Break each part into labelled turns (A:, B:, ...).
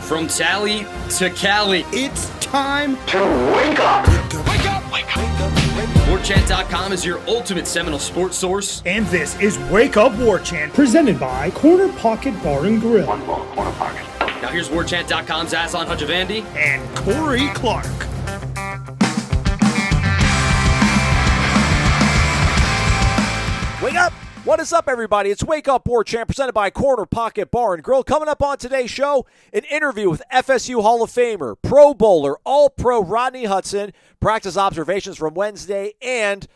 A: From Tally to Cali,
B: It's time
C: to wake up.
B: Wake up! Wake up!
A: Warchant.com is your ultimate Seminole sports source.
B: And this is Wake Up Warchant, presented by Corner Pocket Bar and Grill.
C: One more corner pocket.
A: Now here's Warchant.com's Aslan Hajavandi.
B: And Corey Clark.
D: Wake up! What is up, everybody? It's Wake Up Warchant, presented by Corner Pocket Bar and Grill. Coming up on today's show, an interview with FSU Hall of Famer, Pro Bowler, All-Pro Rodney Hudson, practice observations from Wednesday, and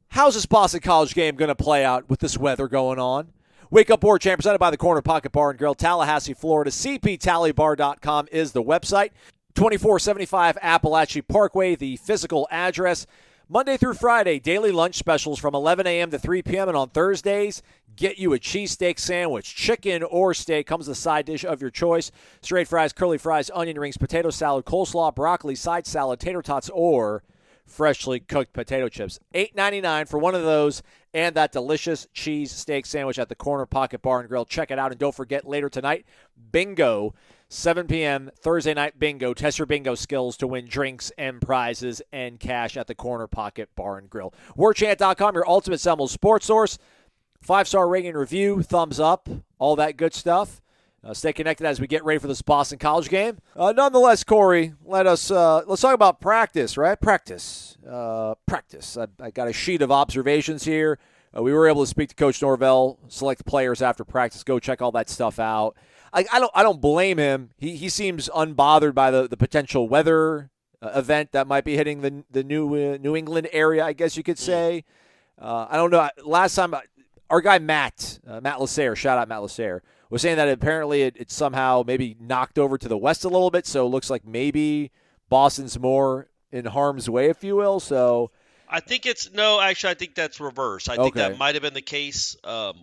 D: how's this Boston College game going to play out with this weather going on? Wake Up Warchant, presented by the Corner Pocket Bar and Grill, Tallahassee, Florida. CPTallybar.com is the website. 2475 Appalachia Parkway, the physical address. Monday through Friday, daily lunch specials from 11 a.m. to 3 p.m. And on Thursdays, get you a cheesesteak sandwich. Chicken or steak comes the side dish of your choice. Straight fries, curly fries, onion rings, potato salad, coleslaw, broccoli, side salad, tater tots, or freshly cooked potato chips. $8.99 for one of those and that delicious cheese steak sandwich at the Corner Pocket Bar and Grill. Check it out. And don't forget, later tonight, bingo. 7 p.m. Thursday night bingo. Test your bingo skills to win drinks and prizes and cash at the Corner Pocket Bar and Grill. Warchant.com, your ultimate Seminoles sports source. 5-star rating and review, thumbs up, all that good stuff. Stay connected as we get ready for this Boston College game. Nonetheless, Corey, let's talk about practice, right? Practice. I got a sheet of observations here. We were able to speak to Coach Norvell, select players after practice. Go check all that stuff out. I don't blame him. He seems unbothered by the potential weather event that might be hitting the New England area, I guess you could say. I don't know. Last time, our guy Matt Lasser, shout out Matt Lasser, was saying that apparently it somehow maybe knocked over to the west a little bit, so it looks like maybe Boston's more in harm's way, if you will. So
E: I think I think that's reverse. I think that might have been the case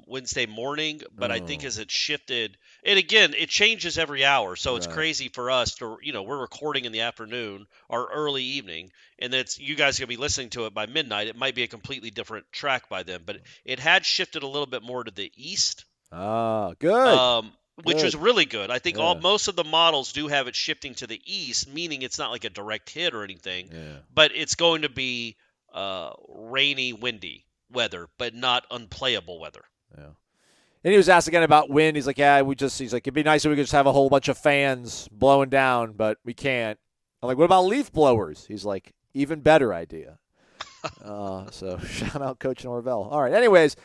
E: Wednesday morning, but I think as it shifted, and again, it changes every hour, so it's crazy for us to, we're recording in the afternoon or early evening, and you guys are going to be listening to it by midnight. It might be a completely different track by then, but it had shifted a little bit more to the east.
D: Good.
E: Which was really good. I think most of the models do have it shifting to the east, meaning it's not like a direct hit or anything, but it's going to be rainy, windy weather, but not unplayable weather.
D: Yeah. And he was asked again about wind. He's like, he's like, it'd be nice if we could just have a whole bunch of fans blowing down, but we can't. I'm like, what about leaf blowers? He's like, even better idea. So shout out Coach Norvell. All right. Anyways,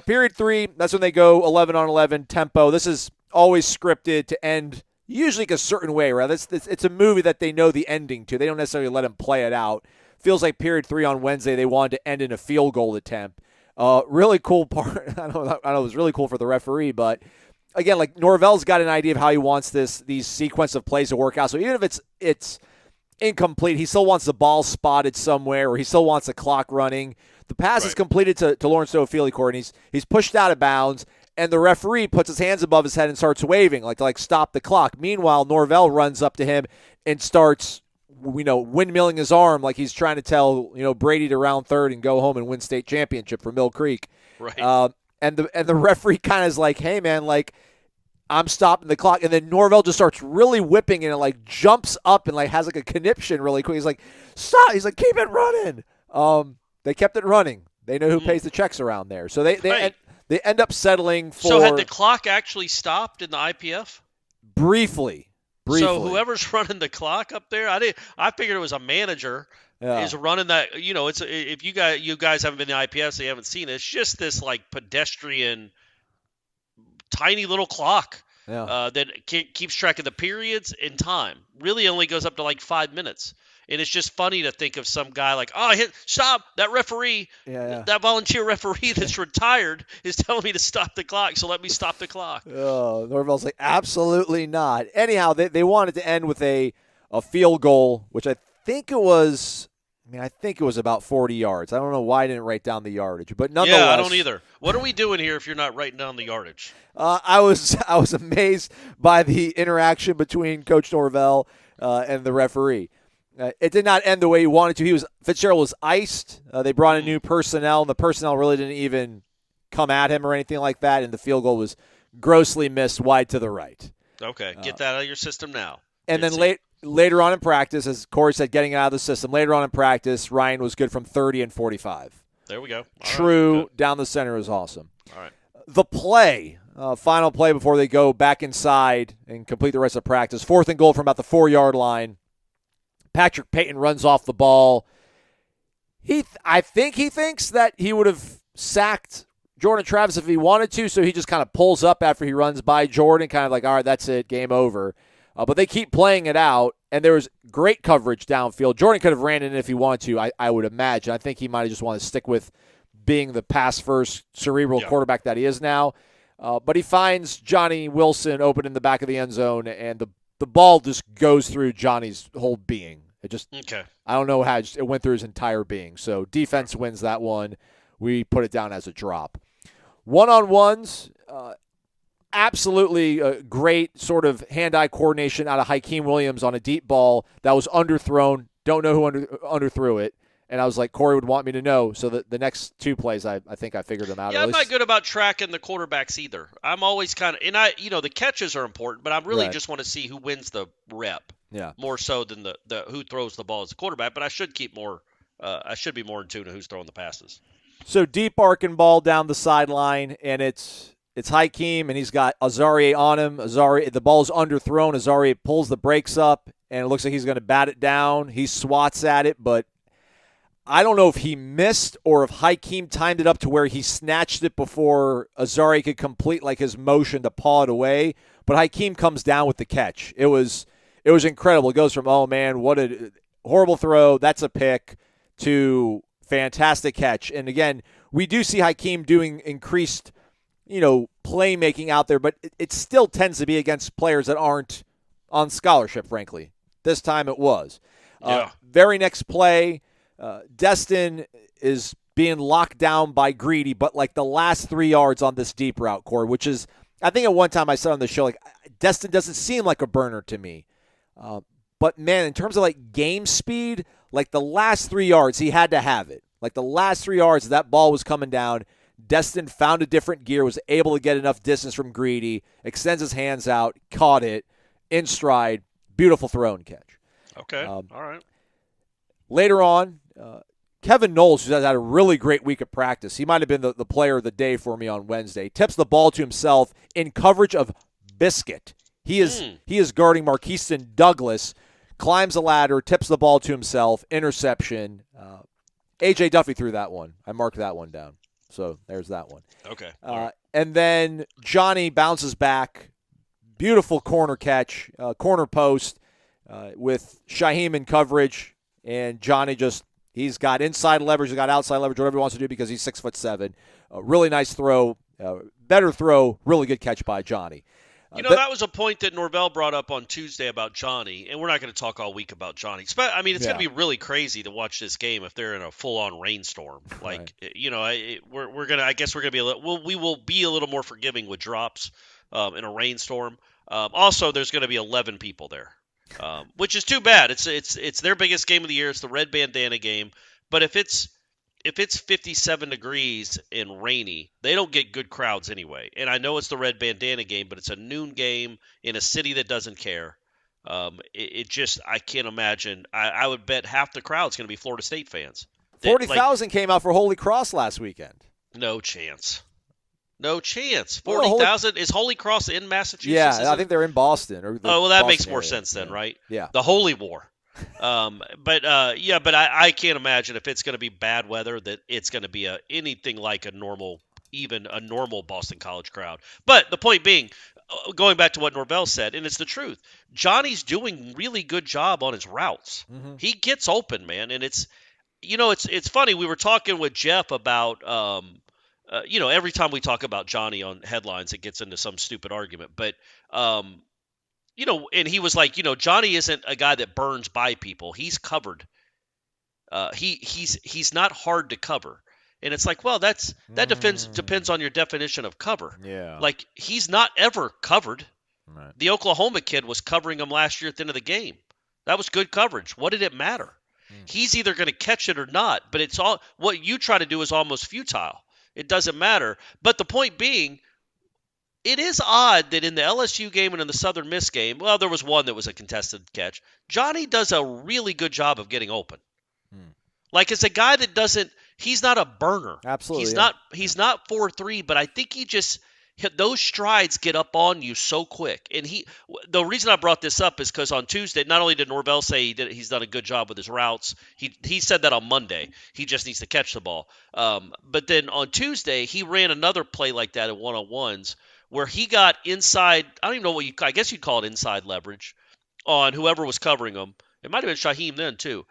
D: period 3, that's when they go 11 on 11 tempo. This is always scripted to end usually a certain way, right? It's a movie that they know the ending to. They don't necessarily let him play it out. Feels like period 3 on Wednesday, they wanted to end in a field goal attempt. Really cool part. I know it was really cool for the referee, but again, like Norvell's got an idea of how he wants these sequence of plays to work out. So even if it's incomplete, he still wants the ball spotted somewhere, or he still wants the clock running. The pass is completed to Lawrence O'Feely, and he's pushed out of bounds, and the referee puts his hands above his head and starts waving, like stop the clock. Meanwhile, Norvell runs up to him and starts windmilling his arm like he's trying to tell, Brady to round third and go home and win state championship for Mill Creek.
E: Right.
D: And the referee kind of is like, hey, man, like, I'm stopping the clock. And then Norvell just starts really whipping and it, like, jumps up and, like, has, like, a conniption really quick. He's like, stop. He's like, keep it running. They kept it running. They know who pays the checks around there. So they end up settling for –
E: So had the clock actually stopped in the IPF?
D: Briefly.
E: So whoever's running the clock up there, I figured it was a manager is running that. It's if you guys haven't been to IPS, so you haven't seen it. It's just this like pedestrian, tiny little clock that keeps track of the periods and time. Really, only goes up to like 5 minutes. And it's just funny to think of some guy like, stop, that referee, that volunteer referee that's retired is telling me to stop the clock, so let me stop the clock.
D: Oh, Norvell's like, absolutely not. Anyhow, they wanted to end with a field goal, which I think it was about 40 yards. I don't know why I didn't write down the yardage, but nonetheless.
E: Yeah, I don't either. What are we doing here if you're not writing down the yardage?
D: I was amazed by the interaction between Coach Norvell and the referee. It did not end the way he wanted to. Fitzgerald was iced. They brought in new personnel, and the personnel really didn't even come at him or anything like that, and the field goal was grossly missed wide to the right.
E: Okay, get that out of your system now.
D: And then later on in practice, as Corey said, getting it out of the system, later on in practice, Ryan was good from 30 and 45.
E: There we go. All
D: True,
E: right,
D: down the center is awesome.
E: all right.
D: The play, final play before they go back inside and complete the rest of practice. 4th and goal from about the 4-yard line. Patrick Payton runs off the ball. I think he thinks that he would have sacked Jordan Travis if he wanted to, so he just kind of pulls up after he runs by Jordan, kind of like, all right, that's it, game over. But they keep playing it out, and there was great coverage downfield. Jordan could have ran in if he wanted to, I would imagine. I think he might have just wanted to stick with being the pass-first cerebral quarterback that he is now. But he finds Johnny Wilson open in the back of the end zone, and the ball just goes through Johnny's whole being. It just, I don't know how, it went through his entire being. So defense wins that one. We put it down as a drop. One-on-ones, absolutely great sort of hand-eye coordination out of Hakeem Williams on a deep ball that was underthrown. Don't know who underthrew it. And I was like, Corey would want me to know. So the next 2 plays, I think I figured them out.
E: Yeah, I'm not good about tracking the quarterbacks either. I'm always kind of, and the catches are important, but I really just want to see who wins the rep.
D: Yeah.
E: More so than the who throws the ball as a quarterback. But I should keep more. I should be more in tune to who's throwing the passes.
D: So deep arcing ball down the sideline, and it's Hakeem, and he's got Azarie on him. The ball's underthrown. Azarie pulls the brakes up, and it looks like he's going to bat it down. He swats at it, but I don't know if he missed or if Hakeem timed it up to where he snatched it before Azarie could complete like his motion to paw it away. But Hakeem comes down with the catch. It was incredible. It goes from, oh man, what a horrible throw, that's a pick, to fantastic catch. And again, we do see Hakeem doing increased, playmaking out there, but it still tends to be against players that aren't on scholarship, frankly. This time it was. Very next play, Destin is being locked down by Greedy, but like the last 3 yards on this deep route, Corey, which is, I think at one time I said on the show, like, Destin doesn't seem like a burner to me. But, man, in terms of, like, game speed, like the last 3 yards, he had to have it. Like the last 3 yards, that ball was coming down. Destin found a different gear, was able to get enough distance from Greedy, extends his hands out, caught it, in stride, beautiful throw and catch.
E: Okay, all right.
D: Later on, Kevin Noles, who's had a really great week of practice, he might have been the player of the day for me on Wednesday, tips the ball to himself in coverage of Biscuit. He is guarding Marquiston Douglas, climbs a ladder, tips the ball to himself, interception. A.J. Duffy threw that one. I marked that one down. So there's that one.
E: Okay.
D: And then Johnny bounces back. Beautiful corner catch, corner post with Shaheem in coverage. And Johnny he's got inside leverage, he's got outside leverage, whatever he wants to do because he's 6'7". Really nice throw, better throw, really good catch by Johnny.
E: That was a point that Norvell brought up on Tuesday about Johnny, and we're not going to talk all week about Johnny. I mean, it's going to be really crazy to watch this game if they're in a full-on rainstorm. Like, we're gonna. I guess we're gonna be we will be a little more forgiving with drops in a rainstorm. Also, there's going to be 11 people there, which is too bad. It's their biggest game of the year. It's the red bandana game. But if it's 57 degrees and rainy, they don't get good crowds anyway. And I know it's the red bandana game, but it's a noon game in a city that doesn't care. I can't imagine. I would bet half the crowd's going to be Florida State fans.
D: 40,000 came out for Holy Cross last weekend.
E: No chance. 40,000? Is Holy Cross in Massachusetts?
D: Yeah, I think they're in Boston.
E: That makes more sense then, right?
D: Yeah.
E: The Holy War. But I can't imagine if it's going to be bad weather that it's going to be anything like a normal Boston College crowd. But the point being, going back to what Norvell said, and it's the truth, Johnny's doing really good job on his routes. Mm-hmm. He gets open, man, and it's funny. We were talking with Jeff about every time we talk about Johnny on headlines, it gets into some stupid argument, but and he was like, Johnny isn't a guy that burns by people. He's covered. He's not hard to cover. And it's like, well, that depends on your definition of cover.
D: Yeah.
E: Like, he's not ever covered.
D: Right.
E: The Oklahoma kid was covering him last year at the end of the game. That was good coverage. What did it matter? He's either going to catch it or not, but it's all what you try to do is almost futile. It doesn't matter. But the point being, it is odd that in the LSU game and in the Southern Miss game, well, there was one that was a contested catch. Johnny does a really good job of getting open. Like, it's a guy that doesn't – he's not a burner.
D: Absolutely.
E: He's not 4.3, but I think he just – those strides get up on you so quick. And the reason I brought this up is because on Tuesday, not only did Norvell say he's done a good job with his routes, he said that on Monday. He just needs to catch the ball. But then on Tuesday, he ran another play like that at one-on-ones where he got inside – I don't even know I guess you'd call it inside leverage on whoever was covering him. It might have been Shaheem then too.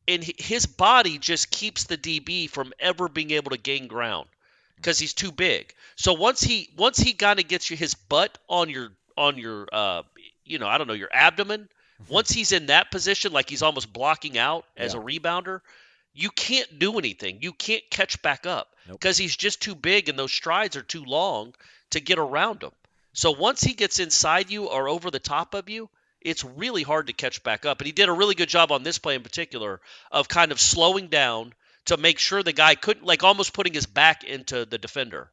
E: And his body just keeps the DB from ever being able to gain ground because he's too big. So once he kind of gets his butt on your I don't know, your abdomen, once he's in that position, like he's almost blocking out as a rebounder, you can't do anything. You can't catch back up because he's just too big and those strides are too long to get around him. So once he gets inside you or over the top of you, it's really hard to catch back up. And he did a really good job on this play in particular of kind of slowing down to make sure the guy couldn't, like almost putting his back into the defender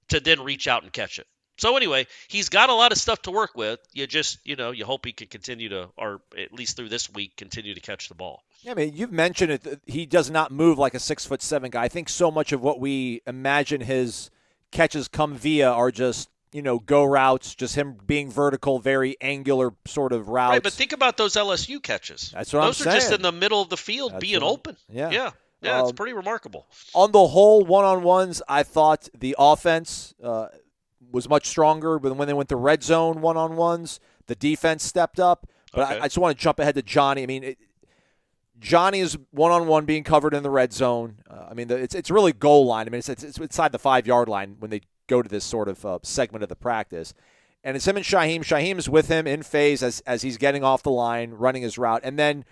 E: to then reach out and catch it. So anyway, he's got a lot of stuff to work with. You just, you hope he can continue to, or at least through this week, continue to catch the ball.
D: Yeah, I mean, you've mentioned it. He does not move like a 6'7" guy. I think so much of what we imagine his catches come via are just, go routes, just him being vertical, very angular sort of routes.
E: Right, but think about those LSU catches.
D: That's what I'm saying.
E: Those are just in the middle of the field being open.
D: Yeah.
E: Yeah, it's pretty remarkable.
D: On the whole, one-on-ones, I thought the offense was much stronger. But when they went to red zone one-on-ones, the defense stepped up. But I just want to jump ahead to Johnny. I mean, Johnny is one-on-one being covered in the red zone. It's really goal line. I mean, it's inside the 5-yard line when they go to this sort of segment of the practice. And it's him and Shaheem. Shaheem is with him in phase as he's getting off the line, running his route. And then,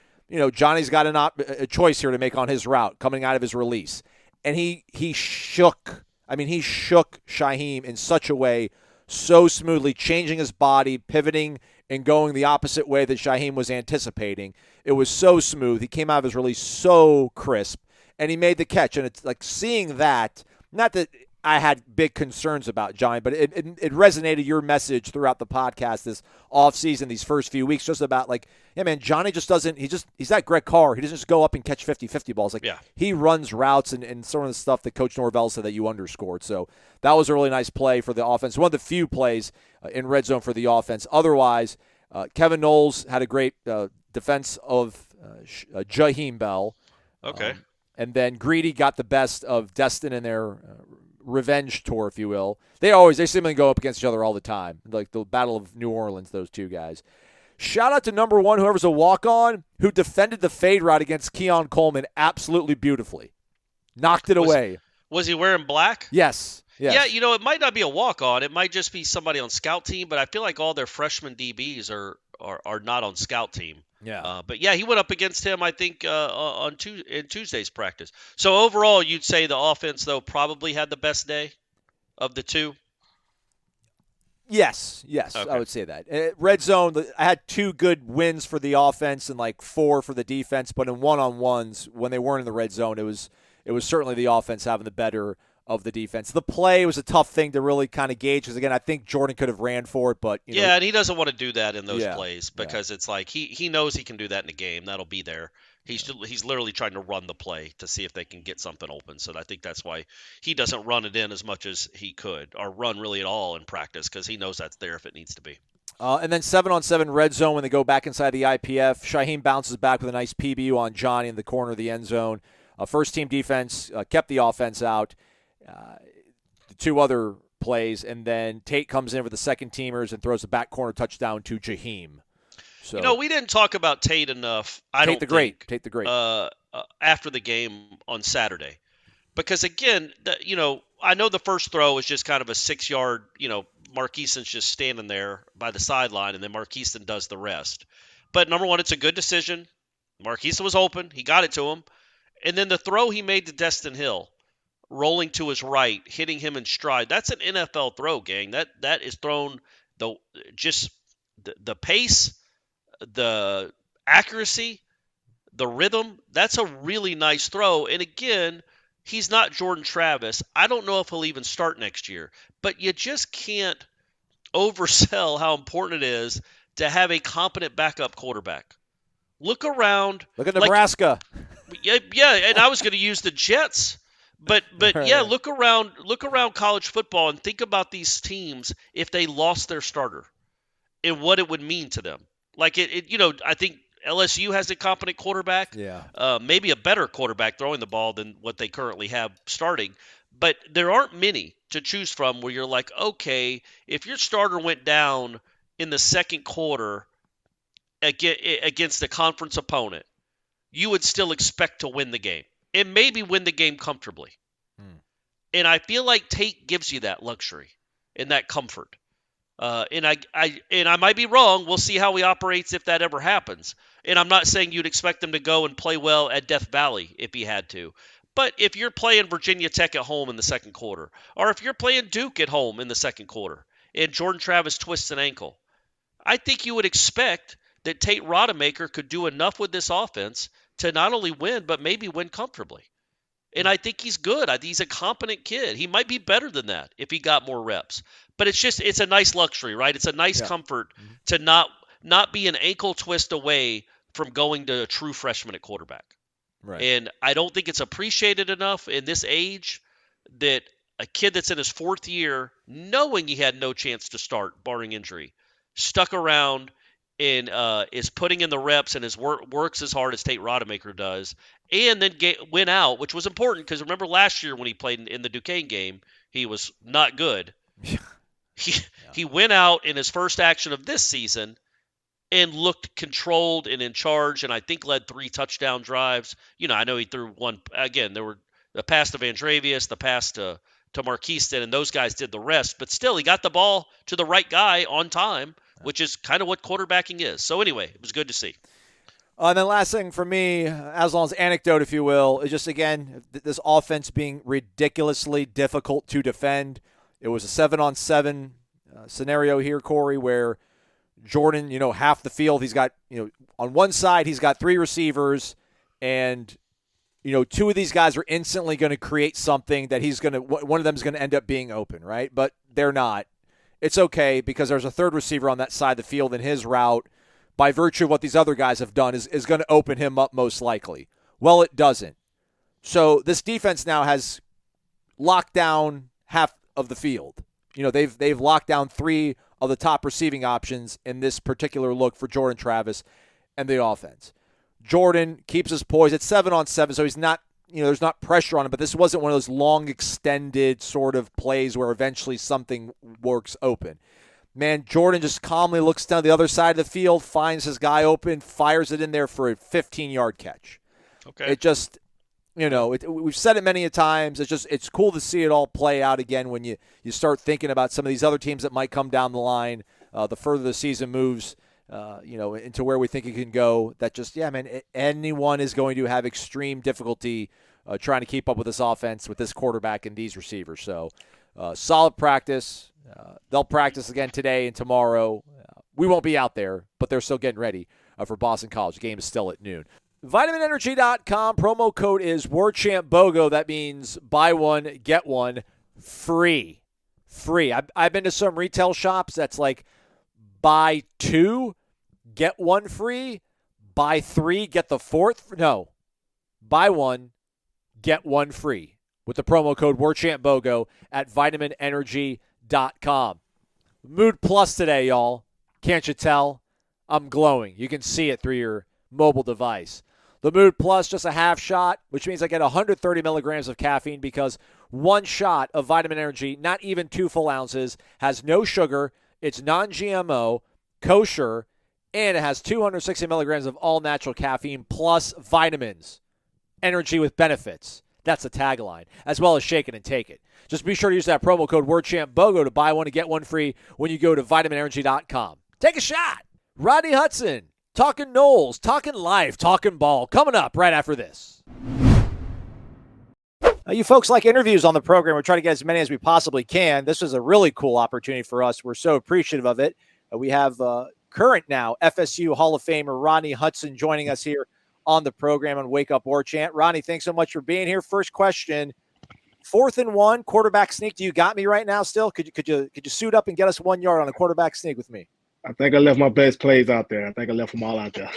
D: Johnny's got a choice here to make on his route coming out of his release. And he shook Shaheem in such a way, so smoothly, changing his body, pivoting, and going the opposite way that Shaheem was anticipating. It was so smooth. He came out of his release so crisp, and he made the catch. And it's like seeing that, not that I had big concerns about Johnny, but it resonated your message throughout the podcast this offseason, these first few weeks, just about like, yeah, man, Johnny just doesn't – he's not Greg Carr. He doesn't just go up and catch 50-50 balls. Like, he runs routes and some of the stuff that Coach Norvell said that you underscored. So that was a really nice play for the offense. One of the few plays in red zone for the offense. Otherwise, Kevin Noles had a great defense of Jaheim Bell.
E: Okay.
D: And then Greedy got the best of Destin in their revenge tour, if you will. They seemingly go up against each other all the time, like the Battle of New Orleans, those two guys. Shout out to number one, whoever's a walk-on, who defended the fade route against Keon Coleman absolutely beautifully. Knocked it away.
E: Was he wearing black?
D: Yes.
E: Yeah, it might not be a walk-on. It might just be somebody on scout team, but I feel like all their freshman DBs are not on scout team.
D: Yeah.
E: But yeah, he went up against him, I think, in Tuesday's practice. So overall, you'd say the offense, though, probably had the best day of the two?
D: Yes,
E: okay.
D: I would say that. Red zone, I had 2 good wins for the offense and like 4 for the defense, but in one-on-ones, when they weren't in the red zone, it was certainly the offense having the better of the defense. The play was a tough thing to really kind of gauge because, again, I think Jordan could have ran for it, but
E: and he doesn't want to do that in those plays because it's like he knows he can do that in a game. That'll be there. He's literally trying to run the play to see if they can get something open. So I think that's why he doesn't run it in as much as he could or run really at all in practice because he knows that's there if it needs to be.
D: And then 7-on-7 red zone when they go back inside the IPF. Shaheem bounces back with a nice PBU on Johnny in the corner of the end zone. First-team defense kept the offense out. The 2 other plays, and then Tate comes in for the second-teamers and throws a back corner touchdown to Jaheim. So,
E: we didn't talk about Tate enough. Tate the Great. After the game on Saturday, because again, I know the first throw was just kind of a 6-yard. Mark Easton's just standing there by the sideline, and then Mark Easton does the rest. But number one, it's a good decision. Mark Easton was open; he got it to him, and then the throw he made to Destin Hill, rolling to his right, hitting him in stride. That's an NFL throw, gang. That is thrown the pace, the accuracy, the rhythm. That's a really nice throw. And again, he's not Jordan Travis. I don't know if he'll even start next year, but you just can't oversell how important it is to have a competent backup quarterback. Look around.
D: Look at Nebraska.
E: Yeah, and I was going to use the Jets. But yeah, look around college football and think about these teams if they lost their starter and what it would mean to them. Like I think LSU has a competent quarterback.
D: Yeah.
E: Maybe a better quarterback throwing the ball than what they currently have starting. But there aren't many to choose from where you're like, okay, if your starter went down in the second quarter against a conference opponent, you would still expect to win the game and maybe win the game comfortably. And I feel like Tate gives you that luxury and that comfort. And I might be wrong. We'll see how he operates if that ever happens. And I'm not saying you'd expect him to go and play well at Death Valley if he had to. But if you're playing Virginia Tech at home in the second quarter, or if you're playing Duke at home in the second quarter, and Jordan Travis twists an ankle, I think you would expect that Tate Rodemaker could do enough with this offense to not only win, but maybe win comfortably. And I think he's good. He's a competent kid. He might be better than that if he got more reps. But it's a nice luxury, right? It's a nice comfort to not be an ankle twist away from going to a true freshman at quarterback.
D: Right.
E: And I don't think it's appreciated enough in this age that a kid that's in his fourth year, knowing he had no chance to start, barring injury, stuck around and is putting in the reps and works as hard as Tate Rodemaker does, and then went out, which was important because remember last year when he played in the Duquesne game, he was not good. He went out in his first action of this season and looked controlled and in charge, and I think led 3 touchdown drives. I know he threw one. Again, there were the pass to Vandravius, the pass to Marquiston, and those guys did the rest. But still, he got the ball to the right guy on time, which is kind of what quarterbacking is. So anyway, it was good to see.
D: And then last thing for me, as long as anecdote, if you will, is just, again, this offense being ridiculously difficult to defend. It was a 7-on-7 scenario here, Corey, where Jordan, half the field, he's got, on one side, he's got 3 receivers, and, 2 of these guys are instantly going to create something that one of them is going to end up being open, right? But they're not. It's okay because there's a third receiver on that side of the field, and his route, by virtue of what these other guys have done, is going to open him up most likely. Well, it doesn't. So this defense now has locked down half of the field. They've locked down 3 of the top receiving options in this particular look for Jordan Travis and the offense. Jordan keeps his poise at 7-on-7, so he's not, there's not pressure on him, but this wasn't one of those long extended sort of plays where eventually something works open. Man, Jordan just calmly looks down the other side of the field, finds his guy open, fires it in there for a 15-yard catch.
E: Okay.
D: It just, we've said it many a times. It's cool to see it all play out again when you start thinking about some of these other teams that might come down the line. The further the season moves, into where we think it can go. That just, anyone is going to have extreme difficulty trying to keep up with this offense, with this quarterback and these receivers. So, solid practice. They'll practice again today and tomorrow. We won't be out there, but they're still getting ready for Boston College. The game is still at noon. VitaminEnergy.com. Promo code is WarChampBOGO. That means buy one, get one free. Free. I've been to some retail shops that's like buy 2, get 1 free. Buy 3, get the 4th. No. Buy 1, get 1 free with the promo code WarChampBOGO at VitaminEnergy.com. Mood Plus today, y'all. Can't you tell? I'm glowing. You can see it through your mobile device. The Mood Plus, just a half shot, which means I get 130 milligrams of caffeine because 1 shot of Vitamin Energy, not even 2 full ounces, has no sugar, it's non-GMO, kosher, and it has 260 milligrams of all-natural caffeine plus vitamins. Energy with benefits. That's the tagline, as well as shake it and take it. Just be sure to use that promo code WarChampBOGO to buy one and get one free when you go to VitaminEnergy.com. Take a shot. Rodney Hudson, talking Noles, talking life, talking ball. Coming up right after this. You folks like interviews on the program. We're trying to get as many as we possibly can. This is a really cool opportunity for us. We're so appreciative of it. We have current now FSU Hall of Famer Rodney Hudson joining us here on the program on Wake Up Warchant. Rodney, thanks so much for being here. First question 4th and 1, quarterback sneak. Do you got me right now still? Could you suit up and get us 1 yard on a quarterback sneak with me?
F: I think I left my best plays out there. I think I left them all out there.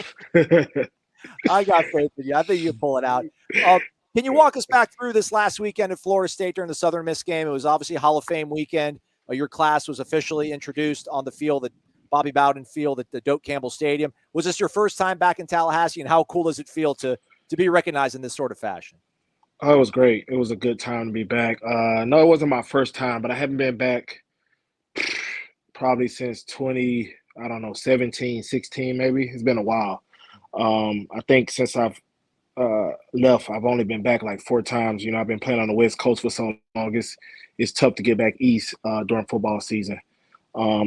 D: I got faith in you. I think you can pull it out. Can you walk us back through this last weekend at Florida State during the Southern Miss game? It was obviously Hall of Fame weekend. Your class was officially introduced on the field at Bobby Bowden Field at the Doak Campbell Stadium. Was this your first time back in Tallahassee, and how cool does it feel to be recognized in this sort of fashion?
F: Oh, it was great. It was a good time to be back. No, it wasn't my first time, but I haven't been back probably since 17, 16 maybe. It's been a while. I think since I've left, I've only been back like 4 times. You know, I've been playing on the West Coast for so long. It's tough to get back east during football season.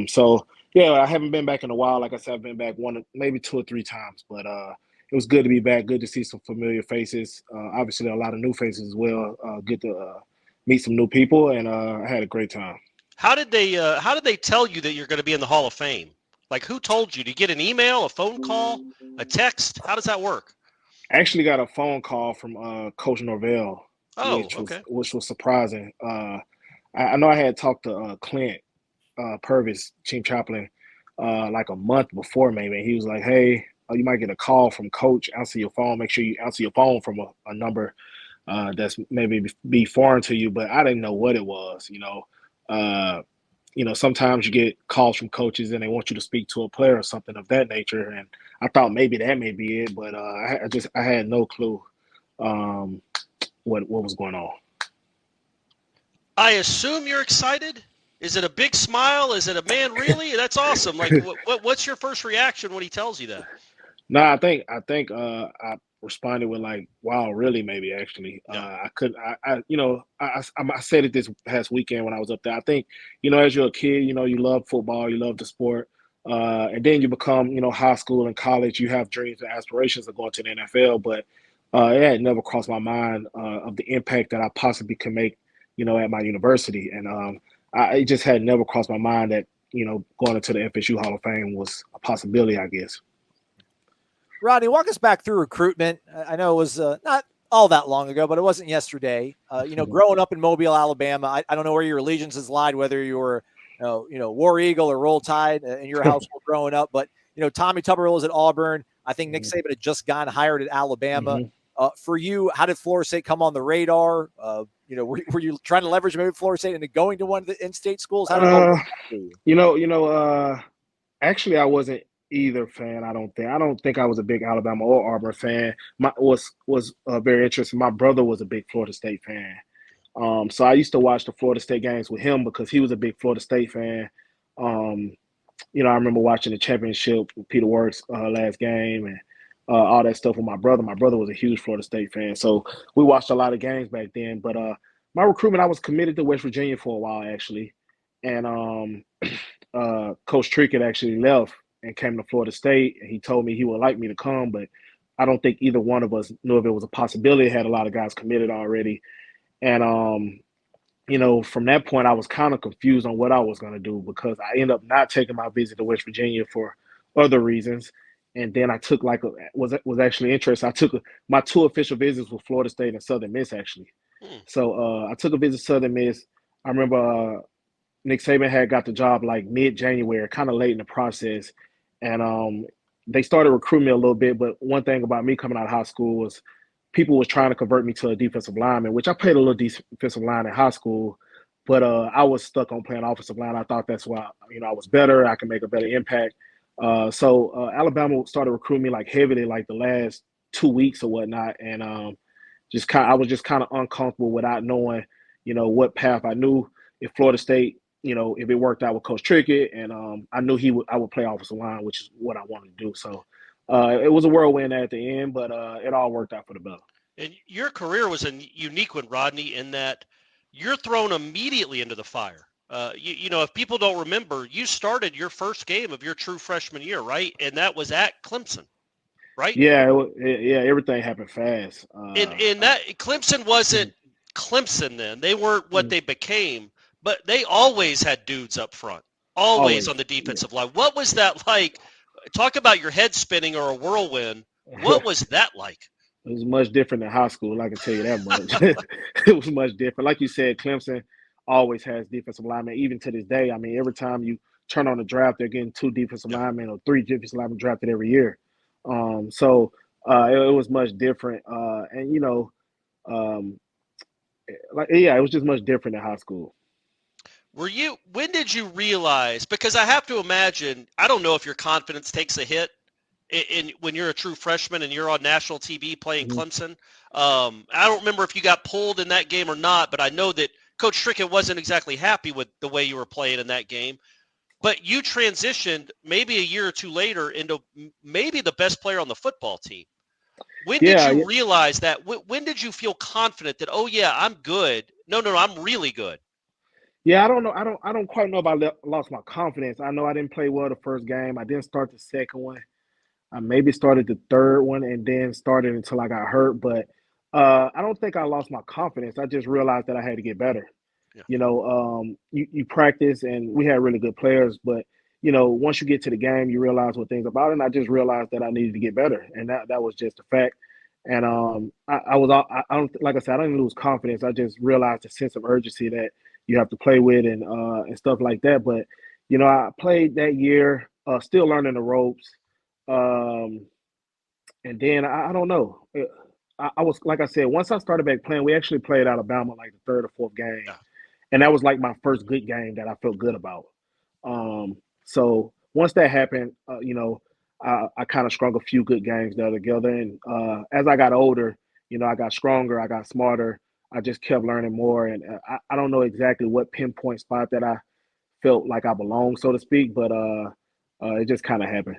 F: So, yeah, I haven't been back in a while. Like I said, I've been back maybe 2 or 3 times. But it was good to be back, good to see some familiar faces. Obviously, there are a lot of new faces as well. Good to meet some new people, and I had a great time.
E: How did they tell you that you're going to be in the Hall of Fame? Like, who told you? Did you get an email, a phone call, a text? How does that work?
F: I actually got a phone call from Coach Norvell, which was surprising. I know I had talked to Clint Purvis, team chaplain, like a month before maybe. And he was like, hey, you might get a call from Coach. Answer your phone. Make sure you answer your phone from a number that's maybe be foreign to you. But I didn't know what it was, sometimes you get calls from coaches and they want you to speak to a player or something of that nature. And I thought maybe that may be it, but I had no clue what was going on.
E: I assume you're excited. Is it a big smile? Is it a man really? That's awesome. Like, what's your first reaction when he tells you that?
F: No, I think I responded with like, wow, really? Maybe actually.
E: Yeah.
F: I said it this past weekend when I was up there. I think, as you're a kid, you love football, you love the sport. And then you become, high school and college, you have dreams and aspirations of going to the NFL, but it had never crossed my mind of the impact that I possibly could make, at my university. And it just had never crossed my mind that, going into the FSU Hall of Fame was a possibility, I guess.
D: Rodney, walk us back through recruitment. I know it was not all that long ago, but it wasn't yesterday. Growing up in Mobile, Alabama, I don't know where your allegiances lied, whether you were, War Eagle or Roll Tide in your household growing up. But, Tommy Tuberville was at Auburn. I think Nick Saban had just gotten hired at Alabama.
F: Mm-hmm.
D: For you, how did Florida State come on the radar? Were you trying to leverage maybe Florida State into going to one of the in-state schools? How did
F: actually, I wasn't either fan. I don't think I was a big Alabama or Auburn fan. Was very interesting. My brother was a big Florida State fan. So I used to watch the Florida State games with him because he was a big Florida State fan. I remember watching the championship with Peter Works last game and all that stuff with my brother. My brother was a huge Florida State fan. So we watched a lot of games back then. But my recruitment, I was committed to West Virginia for a while, actually. And Coach Trickett actually left and came to Florida State. And he told me he would like me to come, but I don't think either one of us knew if it was a possibility. Had a lot of guys committed already. And, from that point, I was kind of confused on what I was going to do because I ended up not taking my visit to West Virginia for other reasons. And then I took was actually interesting. I took my 2 official visits with Florida State and Southern Miss, actually. So I took a visit to Southern Miss. I remember Nick Saban had got the job like mid-January, kind of late in the process. And they started recruiting me a little bit. But one thing about me coming out of high school was people was trying to convert me to a defensive lineman, which I played a little defensive line in high school. But I was stuck on playing offensive line. I thought that's why, I was better. I could make a better impact. So Alabama started recruiting me like heavily like the last 2 weeks or whatnot. And I was just kind of uncomfortable without knowing, what path. I knew if Florida State, if it worked out with Coach Trickett, and I knew I would play offensive line, which is what I wanted to do. So it was a whirlwind at the end, but it all worked out for the better.
E: And your career was a unique one, Rodney, in that you're thrown immediately into the fire. If people don't remember, you started your first game of your true freshman year, right? And that was at Clemson, right?
F: Yeah, everything happened fast.
E: And that Clemson wasn't Clemson then. They weren't what they became, but they always had dudes up front, always on the defensive line. What was that like? Talk about your head spinning or a whirlwind. What was that like?
F: It was much different than high school. I can tell you that much. It was much different. Like you said, Clemson always has defensive linemen. Even to this day, I mean, every time you turn on the draft, they're getting 2 defensive linemen or 3 defensive linemen drafted every year. It was much different. Um, it was just much different in high school.
E: When did you realize, because I have to imagine, I don't know if your confidence takes a hit when you're a true freshman and you're on national TV playing Clemson. I don't remember if you got pulled in that game or not, but I know that Coach Trickett wasn't exactly happy with the way you were playing in that game. But you transitioned maybe a year or two later into maybe the best player on the football team. When did you realize that? When did you feel confident that, oh, yeah, I'm good? No, I'm really good.
F: Yeah, I don't know. I don't quite know if I lost my confidence. I know I didn't play well the first game. I didn't start the second one. I maybe started the third one and then started until I got hurt. But I don't think I lost my confidence. I just realized that I had to get better. Yeah. You practice, and we had really good players. But, once you get to the game, you realize what things about it. And I just realized that I needed to get better. And that was just a fact. And I don't, like I said, I didn't lose confidence. I just realized the sense of urgency that you have to play with and stuff like that. But, I played that year, still learning the ropes. And then I don't know. I was, like I said, once I started back playing, we actually played Alabama like the third or fourth game. Yeah. And that was like my first good game that I felt good about. So once that happened, I kind of strung a few good games there together. And as I got older, I got stronger, I got smarter. I just kept learning more. And I don't know exactly what pinpoint spot that I felt like I belonged, so to speak, but it just kind of happened.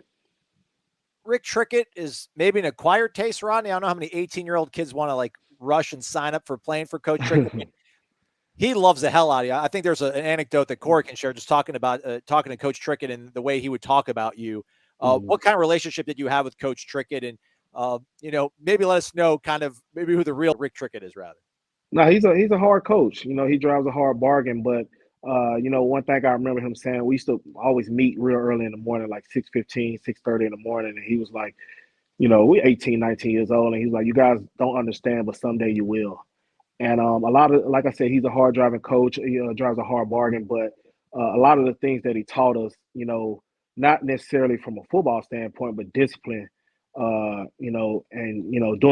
D: Rick Trickett is maybe an acquired taste, Rodney. I don't know how many 18-year-old kids want to like rush and sign up for playing for Coach Trickett. He loves the hell out of you. I think there's an anecdote that Corey can share just talking to Coach Trickett and the way he would talk about you. What kind of relationship did you have with Coach Trickett? And, maybe let us know kind of maybe who the real Rick Trickett is, rather.
F: No, he's a hard coach. He drives a hard bargain. But, one thing I remember him saying, we used to always meet real early in the morning, like 6:15, 6:30 in the morning. And he was like, we're 18, 19 years old. And he's like, you guys don't understand, but someday you will. And like I said, he's a hard driving coach. He drives a hard bargain. But a lot of the things that he taught us, not necessarily from a football standpoint, but discipline, doing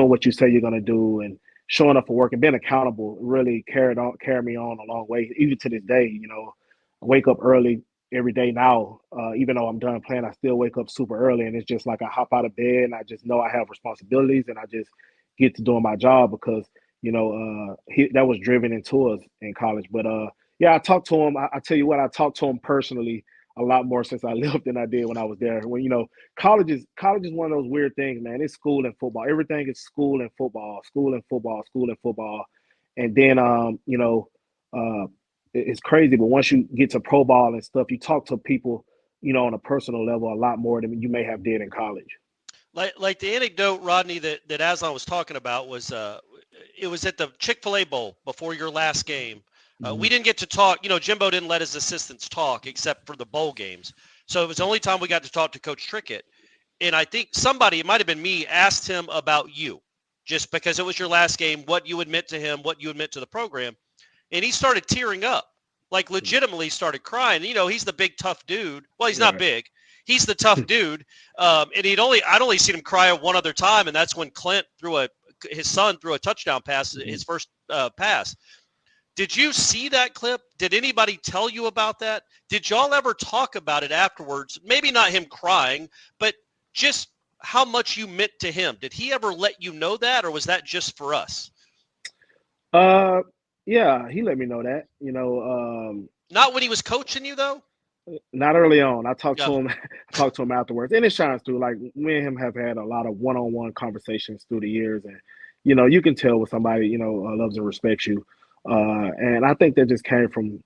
F: what you say you're going to do and showing up for work and being accountable really carried me on a long way. Even to this day, I wake up early every day now. Even though I'm done playing, I still wake up super early. And it's just like I hop out of bed and I just know I have responsibilities and I just get to doing my job because that was driven into us in college. But I talked to him. I tell you what, I talked to him personally a lot more since I left than I did when I was there. When college is one of those weird things, man. It's school and football. Everything is school and football, school and football, school and football. And then it's crazy. But once you get to pro ball and stuff, you talk to people, on a personal level a lot more than you may have did in college.
E: Like the anecdote, Rodney, that Aslan was talking about was it was at the Chick-fil-A Bowl before your last game. We didn't get to talk. Jimbo didn't let his assistants talk except for the bowl games. So it was the only time we got to talk to Coach Trickett. And I think somebody, it might have been me, asked him about you just because it was your last game, what you admit to him, what you admit to the program. And he started tearing up, like legitimately started crying. He's the big, tough dude. Well, he's not big. He's the tough dude. And I'd only seen him cry one other time, and that's when Clint his son threw a touchdown pass, his first pass. Did you see that clip? Did anybody tell you about that? Did y'all ever talk about it afterwards? Maybe not him crying, but just how much you meant to him. Did he ever let you know that, or was that just for us?
F: Yeah, he let me know that.
E: Not when he was coaching you, though?
F: Not early on. I talked to him afterwards. And it shines through. Like, me and him have had a lot of one-on-one conversations through the years. And, you can tell when somebody, loves and respects you. And I think that just came from,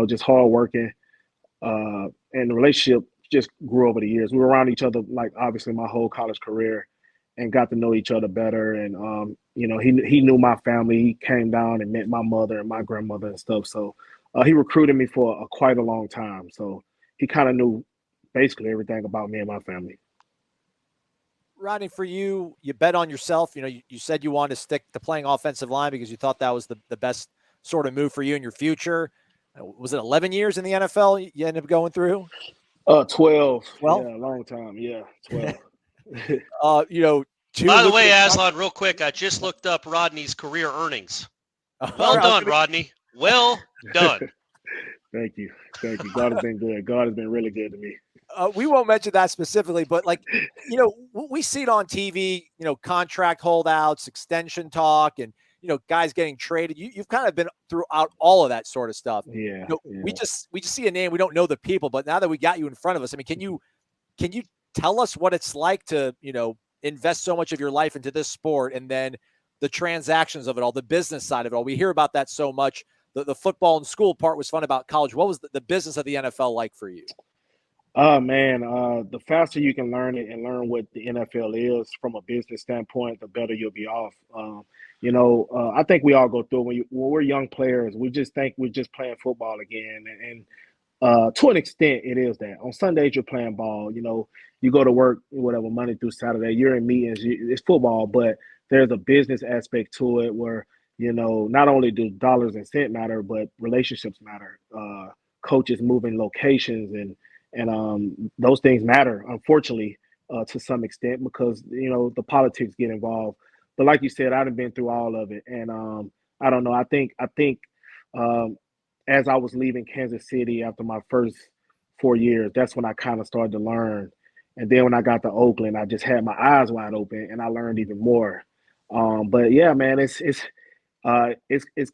F: just hard working. And the relationship just grew over the years. We were around each other, like, obviously my whole college career and got to know each other better. And, he knew my family. He came down and met my mother and my grandmother and stuff. So he recruited me for quite a long time. So he kind of knew basically everything about me and my family.
D: Rodney, for you, you bet on yourself. You said you wanted to stick to playing offensive line because you thought that was the best sort of move for you in your future. Was it 11 years in the NFL you ended up going through?
F: 12.
D: Well,
F: Yeah, a long time. Yeah, 12.
D: Two
E: By the way,
D: lucrative
E: Aslan, real quick, I just looked up Rodney's career earnings.
D: All
E: Well
D: right,
E: done, Rodney. Well done.
F: Thank you. God has been good. God has been really good to me.
D: We won't mention that specifically, but we see it on TV, contract holdouts, extension talk, and, guys getting traded. You've kind of been throughout all of that sort of stuff.
F: Yeah.
D: We just see a name. We don't know the people, but now that we got you in front of us, I mean, can you tell us what it's like to, invest so much of your life into this sport, and then the transactions of it all, the business side of it all? We hear about that so much. The football and school part was fun about college. What was the business of the NFL like for you?
F: Man, the faster you can learn it and learn what the NFL is from a business standpoint, the better you'll be off. I think we all go through when we're young players, we just think we're just playing football again. And to an extent, it is that. On Sundays, you're playing ball. You go to work, whatever, Monday through Saturday, you're in meetings, it's football, but there's a business aspect to it where, not only do dollars and cents matter, but relationships matter. Coaches moving locations and those things matter, unfortunately, to some extent, because the politics get involved. But like you said, I've been through all of it, and I don't know. I think as I was leaving Kansas City after my first 4 years, that's when I kind of started to learn. And then when I got to Oakland, I just had my eyes wide open, and I learned even more. But yeah, man, it's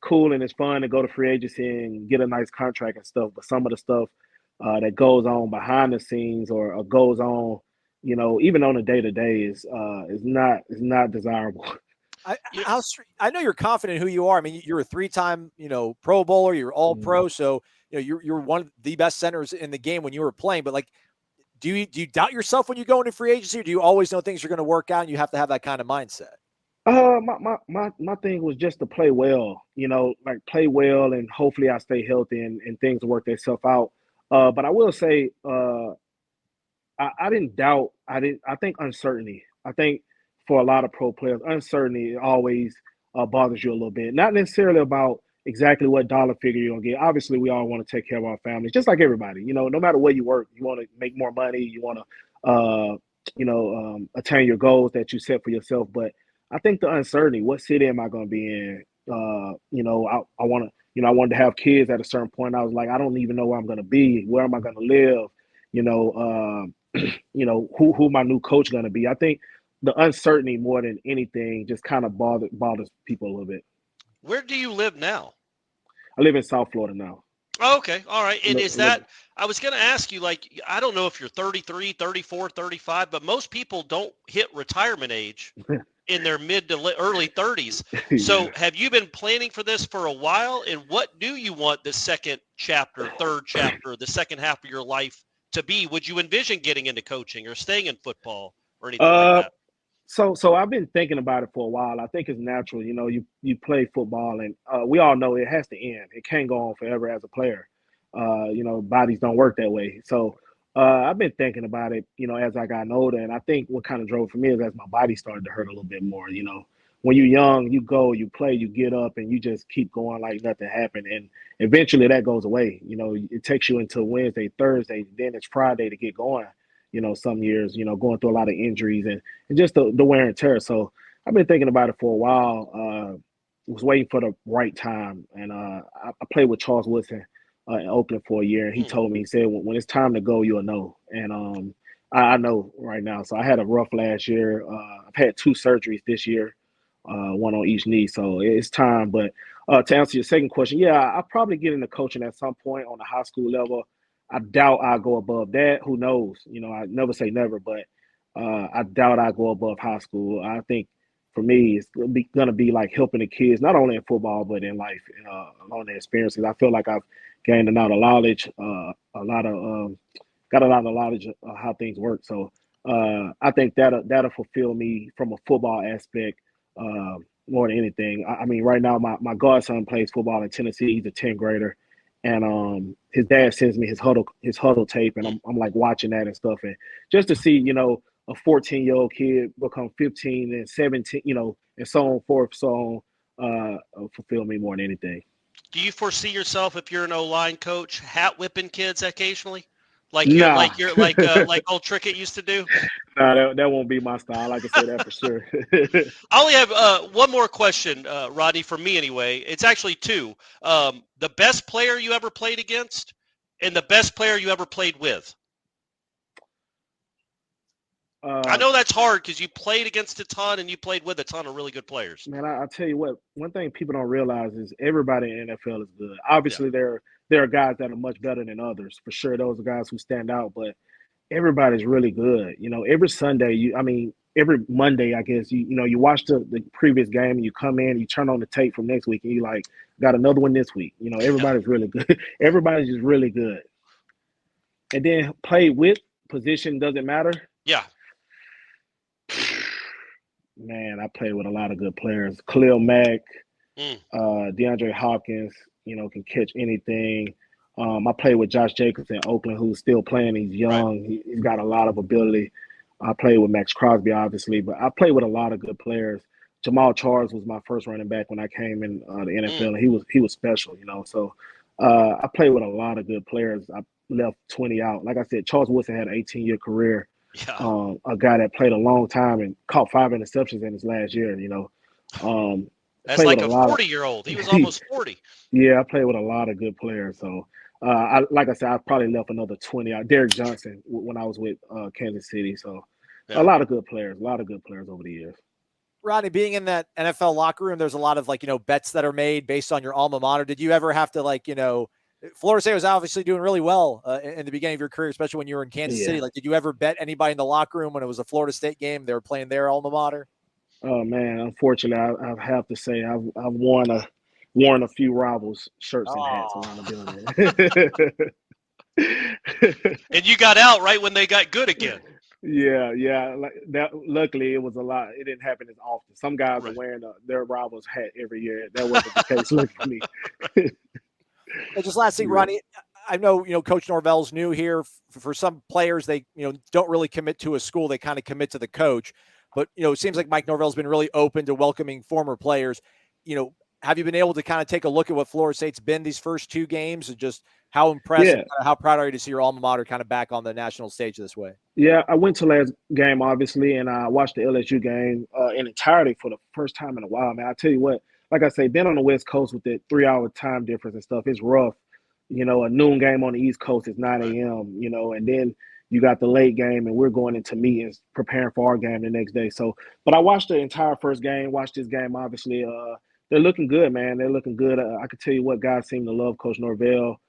F: cool and it's fun to go to free agency and get a nice contract and stuff. But some of the stuff that goes on behind the scenes or goes on, even on a day-to-day is not desirable.
D: I know you're confident in who you are. I mean, you're a 3-time, Pro Bowler, you're all pro. So, you're one of the best centers in the game when you were playing, but do you doubt yourself when you go into free agency, or do you always know things are going to work out and you have to have that kind of mindset?
F: My thing was just to play well, play well, and hopefully I stay healthy and things work themselves out. But I will say, I didn't doubt. I think uncertainty. I think for a lot of pro players, uncertainty always bothers you a little bit. Not necessarily about exactly what dollar figure you're gonna get. Obviously, we all want to take care of our families, just like everybody. No matter where you work, you want to make more money. You want to, attain your goals that you set for yourself. But I think the uncertainty, what city am I going to be in? I wanted to have kids at a certain point. I was like, I don't even know where I'm going to be. Where am I going to live? Who my new coach going to be? I think the uncertainty more than anything just kind of bothers people a little bit.
E: Where do you live now?
F: I live in South Florida now.
E: Oh, okay. All right. And I was going to ask you, I don't know if you're 33, 34, 35, but most people don't hit retirement age in their mid to early 30s. So have you been planning for this for a while? And what do you want the second chapter, third chapter, the second half of your life to be? Would you envision getting into coaching or staying in football or anything like that?
F: So I've been thinking about it for a while. I think it's natural. You play football, and we all know it has to end. It can't go on forever as a player. Bodies don't work that way. So I've been thinking about it, as I got older. And I think what kind of drove for me is as my body started to hurt a little bit more. When you're young, you go, you play, you get up, and you just keep going like nothing happened. And eventually that goes away. It takes you until Wednesday, Thursday, then it's Friday to get going. Some years, going through a lot of injuries and just the wear and tear. So I've been thinking about it for a while. Was waiting for the right time. And I played with Charles Woodson in Oakland for a year. And he told me, he said, when it's time to go, you'll know. And I know right now. So I had a rough last year. I've had 2 surgeries this year, one on each knee. So it's time. But to answer your second question, yeah, I'll probably get into coaching at some point on the high school level. I doubt I'll go above that. Who knows? I never say never, but I doubt I'll go above high school. I think for me, it's going to be like helping the kids, not only in football, but in life, along the experiences. I feel like I've gained a lot of knowledge, got a lot of knowledge of how things work. So I think that'll fulfill me from a football aspect more than anything. I mean, right now, my godson plays football in Tennessee. He's a 10th grader. And his dad sends me his huddle tape, and I'm like watching that and stuff, and just to see a 14-year-old kid become 15 and 17, and so on forth, so on, fulfill me more than anything.
E: Do you foresee yourself, if you're an O-line coach, hat whipping kids occasionally, like
F: Nah.
E: like old Trickett used to do?
F: No, that won't be my style. I can say that for sure.
E: I only have one more question, Rodney, for me anyway. It's actually two. The best player you ever played against and the best player you ever played with. I know that's hard because you played against a ton and you played with a ton of really good players.
F: Man, I'll tell you what, one thing people don't realize is everybody in the NFL is good. Obviously, there are guys that are much better than others. For sure, those are guys who stand out, but everybody's really good. Every Sunday, every Monday, I guess, you watch the previous game and you come in, you turn on the tape from next week and you like, got another one this week. Everybody's really good. Everybody's just really good. And then play with position doesn't matter.
E: Yeah.
F: Man, I played with a lot of good players. Khalil Mack, DeAndre Hopkins, can catch anything. I played with Josh Jacobs in Oakland, who's still playing. He's young. Right. He's got a lot of ability. I played with Max Crosby, obviously, but I played with a lot of good players. Jamal Charles was my first running back when I came in the NFL, and he was special, So I played with a lot of good players. I left 20 out. Like I said, Charles Woodson had an 18-year career. Yeah. A guy that played a long time and caught 5 interceptions in his last year,
E: That's like a 40-year-old. He was almost 40.
F: Yeah, I played with a lot of good players. So, like I said, I probably left another 20 out. Derek Johnson when I was with Kansas City. So, a lot of good players over the years.
D: Rodney, being in that NFL locker room, there's a lot of bets that are made based on your alma mater. Did you ever have to Florida State was obviously doing really well in the beginning of your career, especially when you were in Kansas City. Did you ever bet anybody in the locker room when it was a Florida State game? They were playing their alma mater.
F: Oh man, unfortunately, I have to say I've worn a few rivals shirts and hats around the building.
E: And you got out right when they got good again.
F: Yeah. Like that. Luckily, it was a lot. It didn't happen as often. Some guys are wearing their rivals hat every year. That wasn't the case. Luckily for me.
D: And just last thing, Rodney, I know, Coach Norvell's new here. For some players, they, don't really commit to a school. They kind of commit to the coach. But, it seems like Mike Norvell's been really open to welcoming former players. Have you been able to kind of take a look at what Florida State's been these first 2 games and just how impressive, how proud are you to see your alma mater kind of back on the national stage this way?
F: Yeah, I went to last game, obviously, and I watched the LSU game in entirety for the first time in a while, man. I tell you what, like I say, being on the West Coast with the 3-hour time difference and stuff, it's rough. A noon game on the East Coast is 9 a.m., and then you got the late game, and we're going into meetings preparing for our game the next day. So, but I watched the entire first game, watched this game, obviously. They're looking good, man. They're looking good. I can tell you what, guys seem to love Coach Norvell.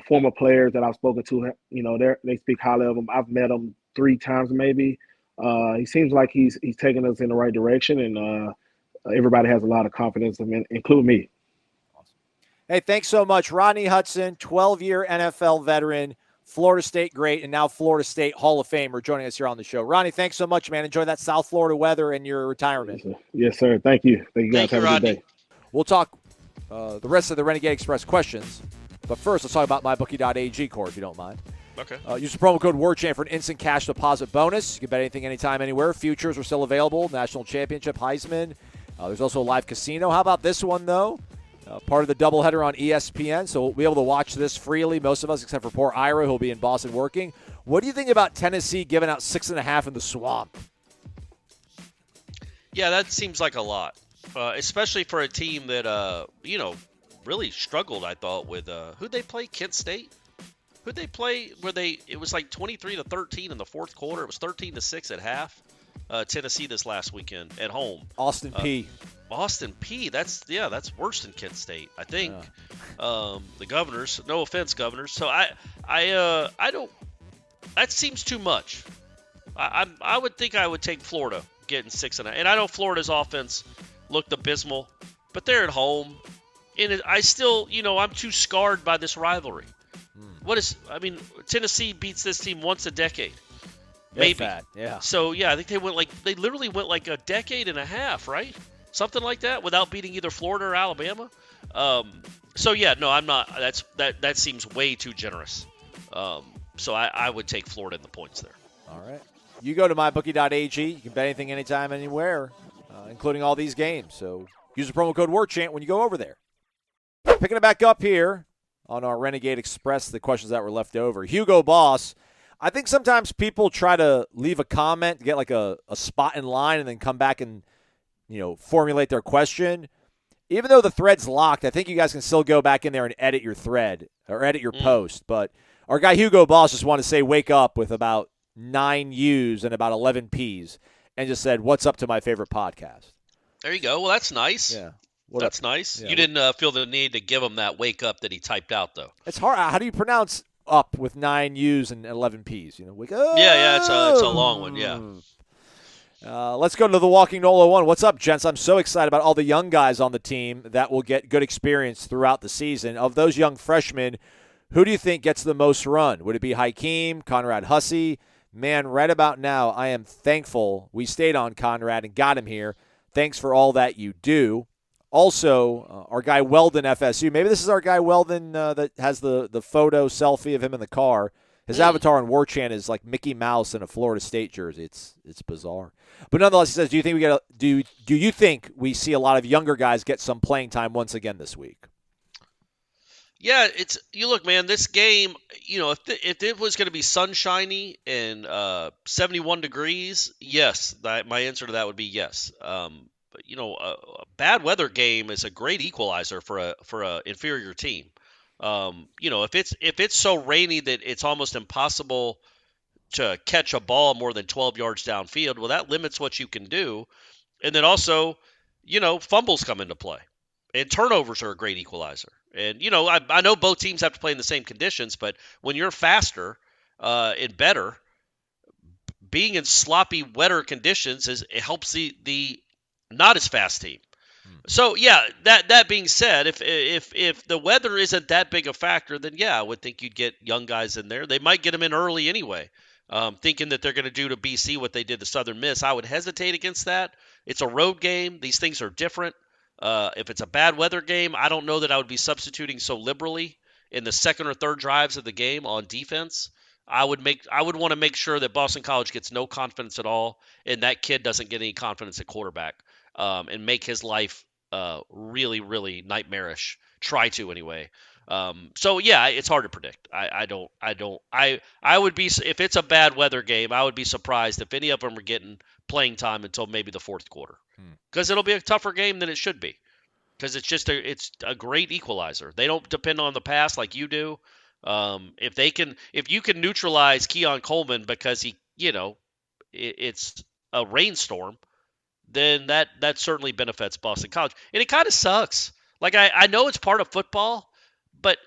F: Former players that I've spoken to, they speak highly of him. I've met him 3 times maybe. He seems like he's taking us in the right direction, and everybody has a lot of confidence in him, including me.
D: Awesome. Hey, thanks so much. Rodney Hudson, 12-year NFL veteran, Florida State great, and now Florida State Hall of Famer joining us here on the show. Rodney, thanks so much, man. Enjoy that South Florida weather and your retirement.
F: Yes, sir. Thank you. Thank you guys. Have a good day.
D: We'll talk the rest of the Renegade Express questions. But first, let's talk about mybookie.ag, Corey, if you don't mind.
E: Okay.
D: Use the promo code WARCHANT for an instant cash deposit bonus. You can bet anything, anytime, anywhere. Futures are still available. National Championship, Heisman. There's also a live casino. How about this one, though? Part of the doubleheader on ESPN, so we'll be able to watch this freely, most of us, except for poor Ira, who'll be in Boston working. What do you think about Tennessee giving out 6.5 in the Swamp?
E: Yeah, that seems like a lot, especially for a team that, really struggled, I thought, with who'd they play? Kent State? Who'd they play it was like 23-13 in the fourth quarter. It was 13-6 at half. Tennessee this last weekend at home.
D: Austin Peay.
E: Austin Peay. That's worse than Kent State, I think. Yeah. The Governors, no offense, Governors. So I don't. That seems too much. I would think I would take Florida getting 6.5, and I know Florida's offense looked abysmal, but they're at home, and I still, I'm too scarred by this rivalry. Tennessee beats this team once a decade. Maybe.
D: Yeah.
E: So, I think they literally went like a decade and a half, right? Something like that, without beating either Florida or Alabama. I'm not. That seems way too generous. So I would take Florida in the points there.
D: All right. you go to mybookie.ag. You can bet anything, anytime, anywhere, including all these games. So use the promo code WARCHANT when you go over there. Picking it back up here on our Renegade Express, the questions that were left over. Hugo Boss, I think sometimes people try to leave a comment, get like a spot in line, and then come back and, formulate their question. Even though the thread's locked, I think you guys can still go back in there and edit your thread or edit your post. But our guy Hugo Boss just wanted to say wake up with about 9 U's and about 11 P's and just said, what's up to my favorite podcast?
E: There you go. Well, that's nice.
D: Yeah.
E: That's nice. Yeah. You didn't feel the need to give him that wake up that he typed out, though.
D: It's hard. How do you pronounce up with 9 U's and 11 P's? Wake up.
E: Yeah, it's a long one, yeah.
D: Let's go to the Walking Nolo 1. What's up, gents? I'm so excited about all the young guys on the team that will get good experience throughout the season. Of those young freshmen, who do you think gets the most run? Would it be Hakeem, Conrad Hussey? Man, right about now, I am thankful we stayed on Conrad and got him here. Thanks for all that you do. Also, our guy Weldon FSU. Maybe this is our guy Weldon that has the photo selfie of him in the car. His avatar on Warchant is like Mickey Mouse in a Florida State jersey. It's bizarre. But nonetheless, he says, do you think we see a lot of younger guys get some playing time once again this week?
E: Yeah, you look, man, this game, if it was going to be sunshiny and 71 degrees, yes, my answer to that would be yes. But a bad weather game is a great equalizer for a inferior team. If it's so rainy that it's almost impossible to catch a ball more than 12 yards downfield, well, that limits what you can do. And then also, fumbles come into play. And turnovers are a great equalizer. And, I know both teams have to play in the same conditions, but when you're faster and better, being in sloppy, wetter conditions it helps the not as fast team. So, yeah, that being said, if the weather isn't that big a factor, then, yeah, I would think you'd get young guys in there. They might get them in early anyway, thinking that they're going to do to BC what they did to Southern Miss. I would hesitate against that. It's a road game. These things are different. If it's a bad weather game, I don't know that I would be substituting so liberally in the second or third drives of the game on defense. I would want to make sure that Boston College gets no confidence at all, and that kid doesn't get any confidence at quarterback, and make his life really, really nightmarish. Try to anyway. So yeah, it's hard to predict. I would be, if it's a bad weather game, I would be surprised if any of them are getting playing time until maybe the fourth quarter, because it'll be a tougher game than it should be, because it's a great equalizer. They don't depend on the pass like you do. If you can neutralize Keon Coleman because it's a rainstorm, then that certainly benefits Boston College. And it kind of sucks. Like, I know it's part of football, but,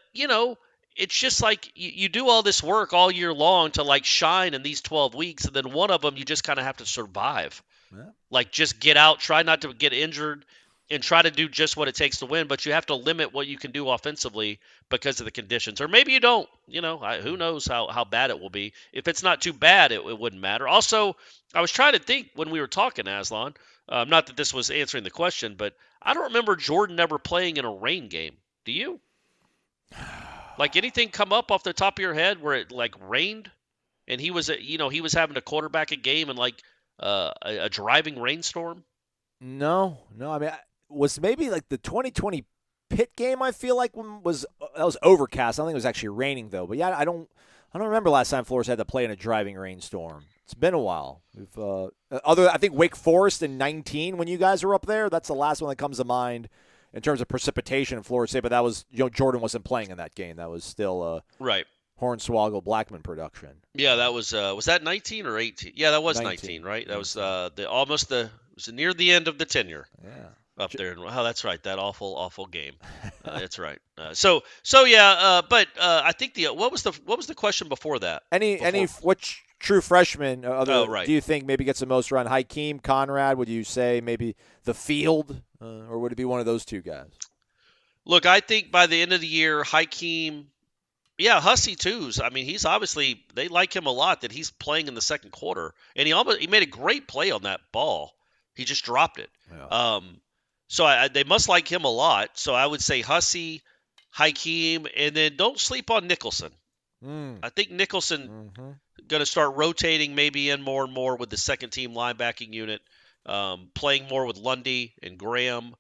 E: it's just like you do all this work all year long to, like, shine in these 12 weeks, and then one of them you just kind of have to survive. Yeah. Like, just get out, try not to get injured, and try to do just what it takes to win, but you have to limit what you can do offensively because of the conditions. Or maybe you don't. Who knows how bad it will be. If it's not too bad, it wouldn't matter. Also, I was trying to think when we were talking, Aslan, not that this was answering the question, but I don't remember Jordan ever playing in a rain game. Do you? Like, anything come up off the top of your head where it, like, rained and he was having to quarterback a game in, like, a driving rainstorm?
D: No. I mean, was maybe like the 2020 Pitt game, I feel like, that was overcast. I don't think it was actually raining, though. But, yeah, I don't remember last time Florida's had to play in a driving rainstorm. It's been a while. I think Wake Forest in 19 when you guys were up there. That's the last one that comes to mind in terms of precipitation in Florida State. But that was, Jordan wasn't playing in that game. That was still
E: right.
D: Hornswoggle Blackman production.
E: Yeah, that was that 19 or 18? Yeah, that was 19, right? That was it was near the end of the tenure. Yeah. Up there. Oh, that's right. That awful game. That's right. So yeah. But I think what was the question before that?
D: Which true freshman
E: right.
D: do you think maybe gets the most run? Hakeem, Conrad? Would you say maybe the field, or would it be one of those two guys?
E: Look, I think by the end of the year, Hakeem. Yeah, Hussey too. I mean, he's obviously, they like him a lot that he's playing in the second quarter, and he made a great play on that ball. He just dropped it. Yeah. So they must like him a lot. So I would say Hussey, Hakeem, and then don't sleep on Nicholson. I think Nicholson going to start rotating maybe in more and more with the second team linebacking unit, playing more with Lundy and Graham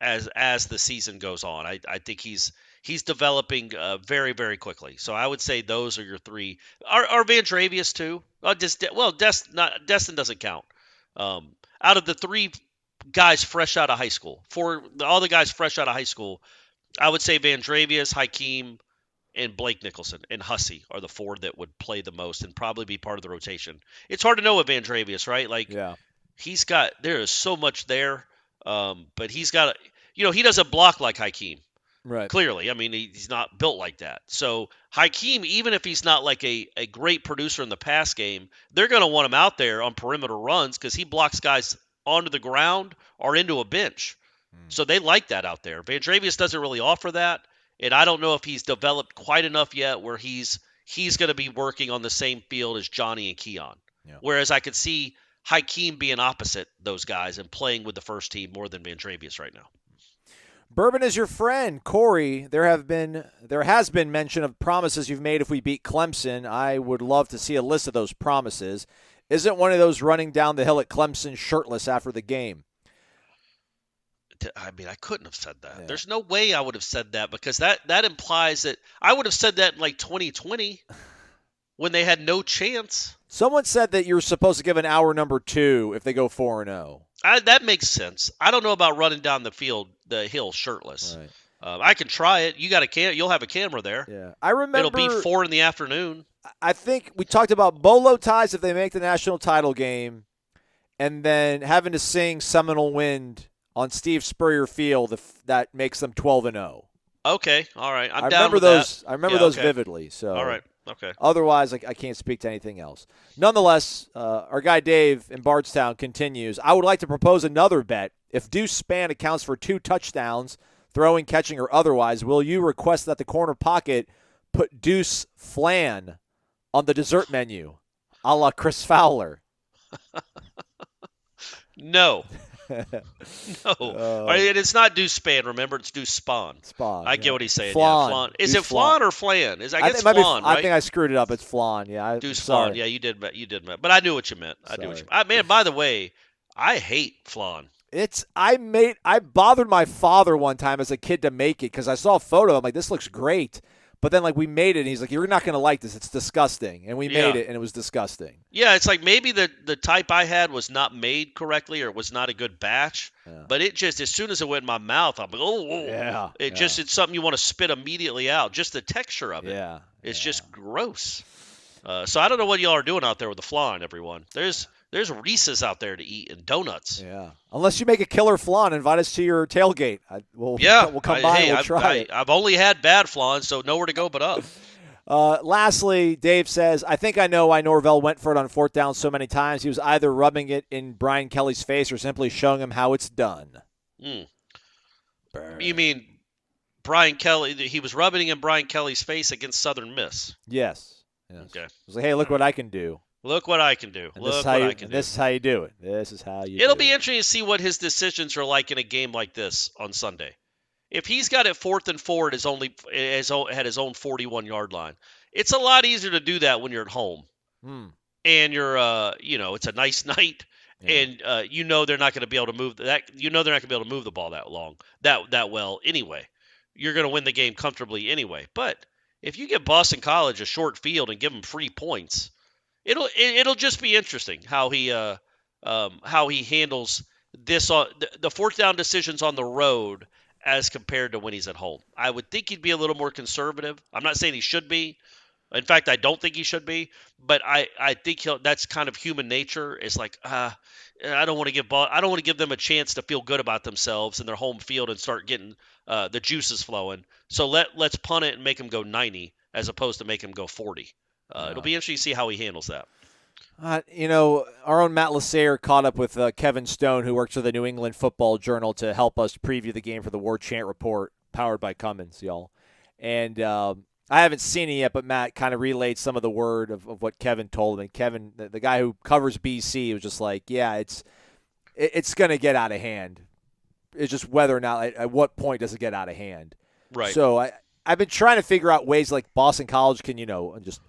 E: as the season goes on. I think he's developing very, very quickly. So I would say those are your three. Are Van Travius too? Destin doesn't count. Out of the three guys fresh out of high school, all the guys fresh out of high school, I would say Van Travius, Hakeem, and Blake Nicholson and Hussey are the four that would play the most and probably be part of the rotation. It's hard to know with Van Travius, right? Like, yeah. There is so much there, but he's got, he doesn't block like Hakeem.
D: Right.
E: Clearly. I mean, he's not built like that. So Hakeem, even if he's not like a great producer in the pass game, they're going to want him out there on perimeter runs because he blocks guys onto the ground or into a bench. So they like that out there. Van Travius doesn't really offer that, and I don't know if he's developed quite enough yet where he's going to be working on the same field as Johnny and Keon. Yeah. Whereas I could see Hakeem being opposite those guys and playing with the first team more than Van Travius right now.
D: Bourbon is your friend. Corey, there has been mention of promises you've made if we beat Clemson. I would love to see a list of those promises. Isn't one of those running down the hill at Clemson shirtless after the game?
E: I mean, I couldn't have said that.
D: Yeah.
E: There's no way I would have said that because that implies that I would have said that in like 2020 when they had no chance.
D: Someone said that you're supposed to give an hour number 2 if they go 4-0.
E: That makes sense. I don't know about running down the hill shirtless.
D: Right.
E: I can try it. You'll have a camera there.
D: Yeah, I remember.
E: It'll be 4 in the afternoon.
D: I think we talked about bolo ties if they make the national title game, and then having to sing "Seminole Wind" on Steve Spurrier Field that makes them 12-0.
E: Okay, all right.
D: I remember those. I remember those vividly. So
E: all right. Okay.
D: Otherwise, I can't speak to anything else. Nonetheless, our guy Dave in Bardstown continues. I would like to propose another bet. If Deuce Spann accounts for 2 touchdowns, throwing, catching, or otherwise, will you request that the corner pocket put Deuce Flan on the dessert menu, a la Chris Fowler?
E: No. No. And it's not Deuce Spann. Remember, it's Deuce Spawn.
D: Spawn.
E: I get what he's saying.
D: Flan.
E: Yeah, Flan. Is
D: Deuce
E: it Flan or Flan? I guess
D: Flan,
E: right?
D: I think I screwed it up. It's Flan. Yeah.
E: Deuce Flan. Yeah, you did. You did. But I knew what you meant. Man, by the way, I hate Flan.
D: I bothered my father one time as a kid to make it because I saw a photo. I'm like, this looks great. But then, we made it, and he's like, you're not going to like this. It's disgusting. And we made it, and it was disgusting.
E: Yeah, it's like maybe the type I had was not made correctly or was not a good batch. Yeah. But it just, as soon as it went in my mouth, I'm like, oh.
D: Yeah.
E: It's something you want to spit immediately out. Just the texture of it.
D: Yeah.
E: It's just gross. So I don't know what y'all are doing out there with the flan, everyone. There's Reese's out there to eat and donuts.
D: Yeah. Unless you make a killer flan, invite us to your tailgate. We'll come by and we'll try it.
E: I've only had bad flan, so nowhere to go but up.
D: Lastly, Dave says, I think I know why Norvell went for it on 4th down so many times. He was either rubbing it in Brian Kelly's face or simply showing him how it's done.
E: You mean Brian Kelly? He was rubbing it in Brian Kelly's face against Southern Miss?
D: Yes.
E: Okay.
D: He was like, hey, look what I can do.
E: Look what I can do.
D: This is how you do it. This is how you do it.
E: It'll be interesting to see what his decisions are like in a game like this on Sunday. If he's got it 4th and 4 at his own 41-yard line, it's a lot easier to do that when you're at home. And you're it's a nice night, and they're not going to be able to move that. They're not going to be able to move the ball that well anyway. You're going to win the game comfortably anyway. But if you give Boston College a short field and give them free points, it'll just be interesting how he handles this the 4th down decisions on the road as compared to when he's at home. I would think he'd be a little more conservative. I'm not saying he should be. In fact, I don't think he should be. But I think that's kind of human nature. It's like I don't want to give them a chance to feel good about themselves in their home field and start getting the juices flowing. So let's punt it and make him go 90 as opposed to make him go 40. It'll be interesting to see how he handles that.
D: Our own Matt Lassaire caught up with Kevin Stone, who works for the New England Football Journal, to help us preview the game for the Warchant Report, powered by Cummins, y'all. And I haven't seen it yet, but Matt kind of relayed some of the word of what Kevin told me. Kevin, the guy who covers BC, was just like, yeah, it's going to get out of hand. It's just whether or not, at what point does it get out of hand.
E: Right.
D: So I've been trying to figure out ways like Boston College can, just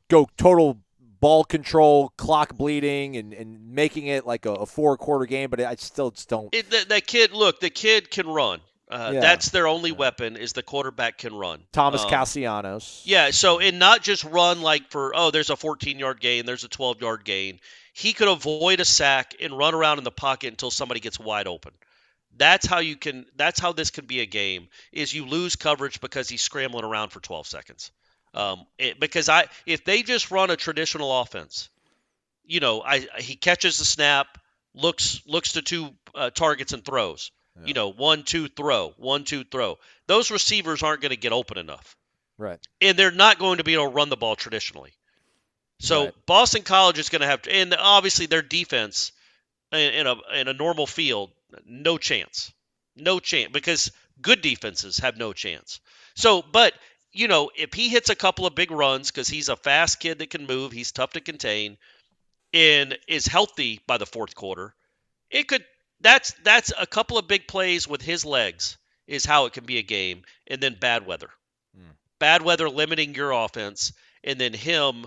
D: go total ball control, clock bleeding, and making it like a 4-quarter game, but I still just don't.
E: The kid can run. That's their only weapon is the quarterback can run.
D: Thomas Castellanos.
E: Yeah, so and not just run like there's a 14-yard gain, there's a 12-yard gain. He could avoid a sack and run around in the pocket until somebody gets wide open. That's how this can be a game, is you lose coverage because he's scrambling around for 12 seconds. If they just run a traditional offense, he catches the snap, looks to 2 targets and throws. 1-2 throw, 1-2 throw. Those receivers aren't going to get open enough.
D: Right.
E: And they're not going to be able to run the ball traditionally. So Boston College is going to have to, and obviously their defense in a normal field, no chance, because good defenses have no chance. So, but if he hits a couple of big runs because he's a fast kid that can move, he's tough to contain, and is healthy by the fourth quarter, it could. That's a couple of big plays with his legs is how it can be a game, and then bad weather. Bad weather limiting your offense, and then him,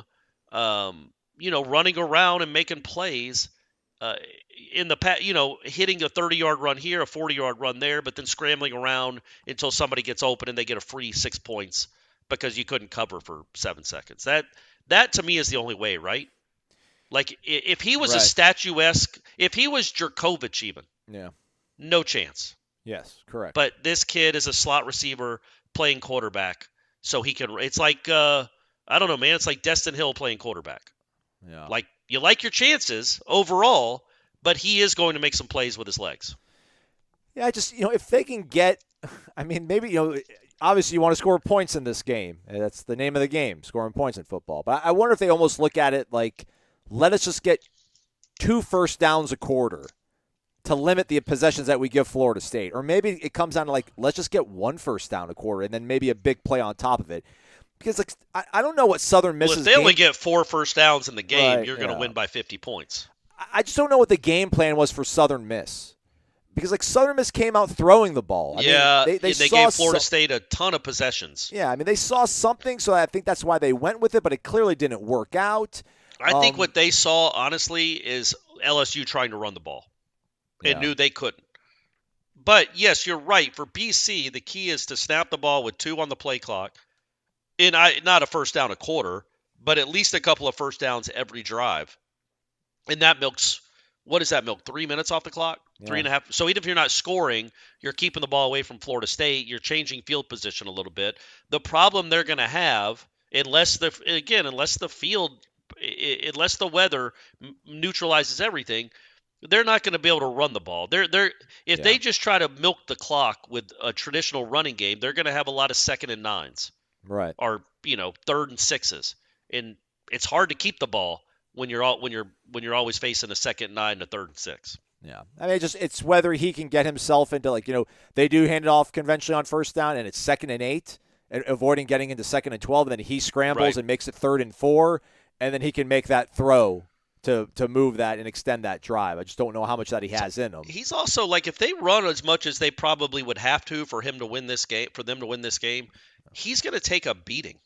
E: running around and making plays in the past, hitting a 30-yard run here, a 40-yard run there, but then scrambling around until somebody gets open and they get a free 6 points because you couldn't cover for 7 seconds. That to me is the only way, right? Like, if he was a statuesque, if he was Jerkovich even, no chance.
D: Yes, correct.
E: But this kid is a slot receiver playing quarterback, so he can – it's like, I don't know, man. It's like Destin Hill playing quarterback.
D: Yeah.
E: Like, you like your chances overall, but he is going to make some plays with his legs.
D: Yeah, if they can get – I mean, maybe, obviously you want to score points in this game. That's the name of the game, scoring points in football. But I wonder if they almost look at it like – let us just get 2 first downs a quarter to limit the possessions that we give Florida State. Or maybe it comes down to let's just get 1 first down a quarter and then maybe a big play on top of it. Because I don't know what Southern Miss's
E: if they only get 4 first downs in the game, you're going to win by 50 points.
D: I just don't know what the game plan was for Southern Miss. Because Southern Miss came out throwing the ball.
E: They gave Florida State a ton of possessions.
D: Yeah, I mean, they saw something, so I think that's why they went with it, but it clearly didn't work out.
E: I think what they saw, honestly, is LSU trying to run the ball and knew they couldn't. But, yes, you're right. For BC, the key is to snap the ball with 2 on the play clock. And not a first down a quarter, but at least a couple of first downs every drive. And that milks – what does that milk? 3 minutes off the clock? 3.5. So even if you're not scoring, you're keeping the ball away from Florida State. You're changing field position a little bit. The problem they're going to have, unless the weather neutralizes everything, they're not going to be able to run the ball. If they just try to milk the clock with a traditional running game, they're going to have a lot of 2nd and 9s,
D: right?
E: Or 3rd and 6s, and it's hard to keep the ball when you're always facing a 2nd and 9 and a 3rd and 6.
D: Yeah, I mean, it's whether he can get himself into they do hand it off conventionally on first down, and it's 2nd and 8, and avoiding getting into 2nd and 12, and then he scrambles and makes it 3rd and 4. And then he can make that throw to move that and extend that drive. I just don't know how much that he has in him. He's
E: also if they run as much as they probably would have to for them to win this game, he's going to take a beating.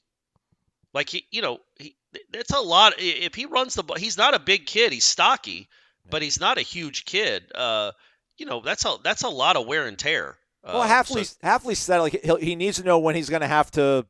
E: It's a lot. If he runs the ball, he's not a big kid. He's stocky, but he's not a huge kid. That's a lot of wear and tear.
D: Well, Hafley said he needs to know when he's going to have to,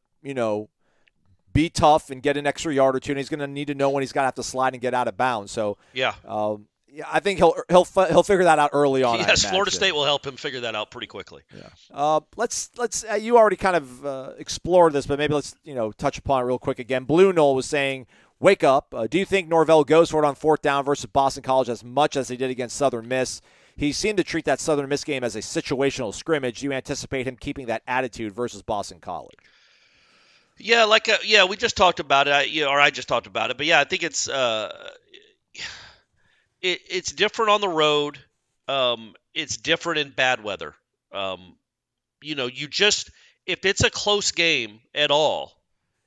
D: be tough and get an extra yard or 2, and he's going to need to know when he's going to have to slide and get out of bounds. So I think he'll figure that out early on.
E: Yes, Florida State will help him figure that out pretty quickly.
D: Yeah. Let's you already kind of explored this, but maybe let's touch upon it real quick again. Blue Nole was saying, "Wake up! Do you think Norvell goes for it on 4th down versus Boston College as much as he did against Southern Miss? He seemed to treat that Southern Miss game as a situational scrimmage. Do you anticipate him keeping that attitude versus Boston College?"
E: Yeah, we just talked about it, I just talked about it. But, yeah, I think it's it's different on the road. It's different in bad weather. If it's a close game at all,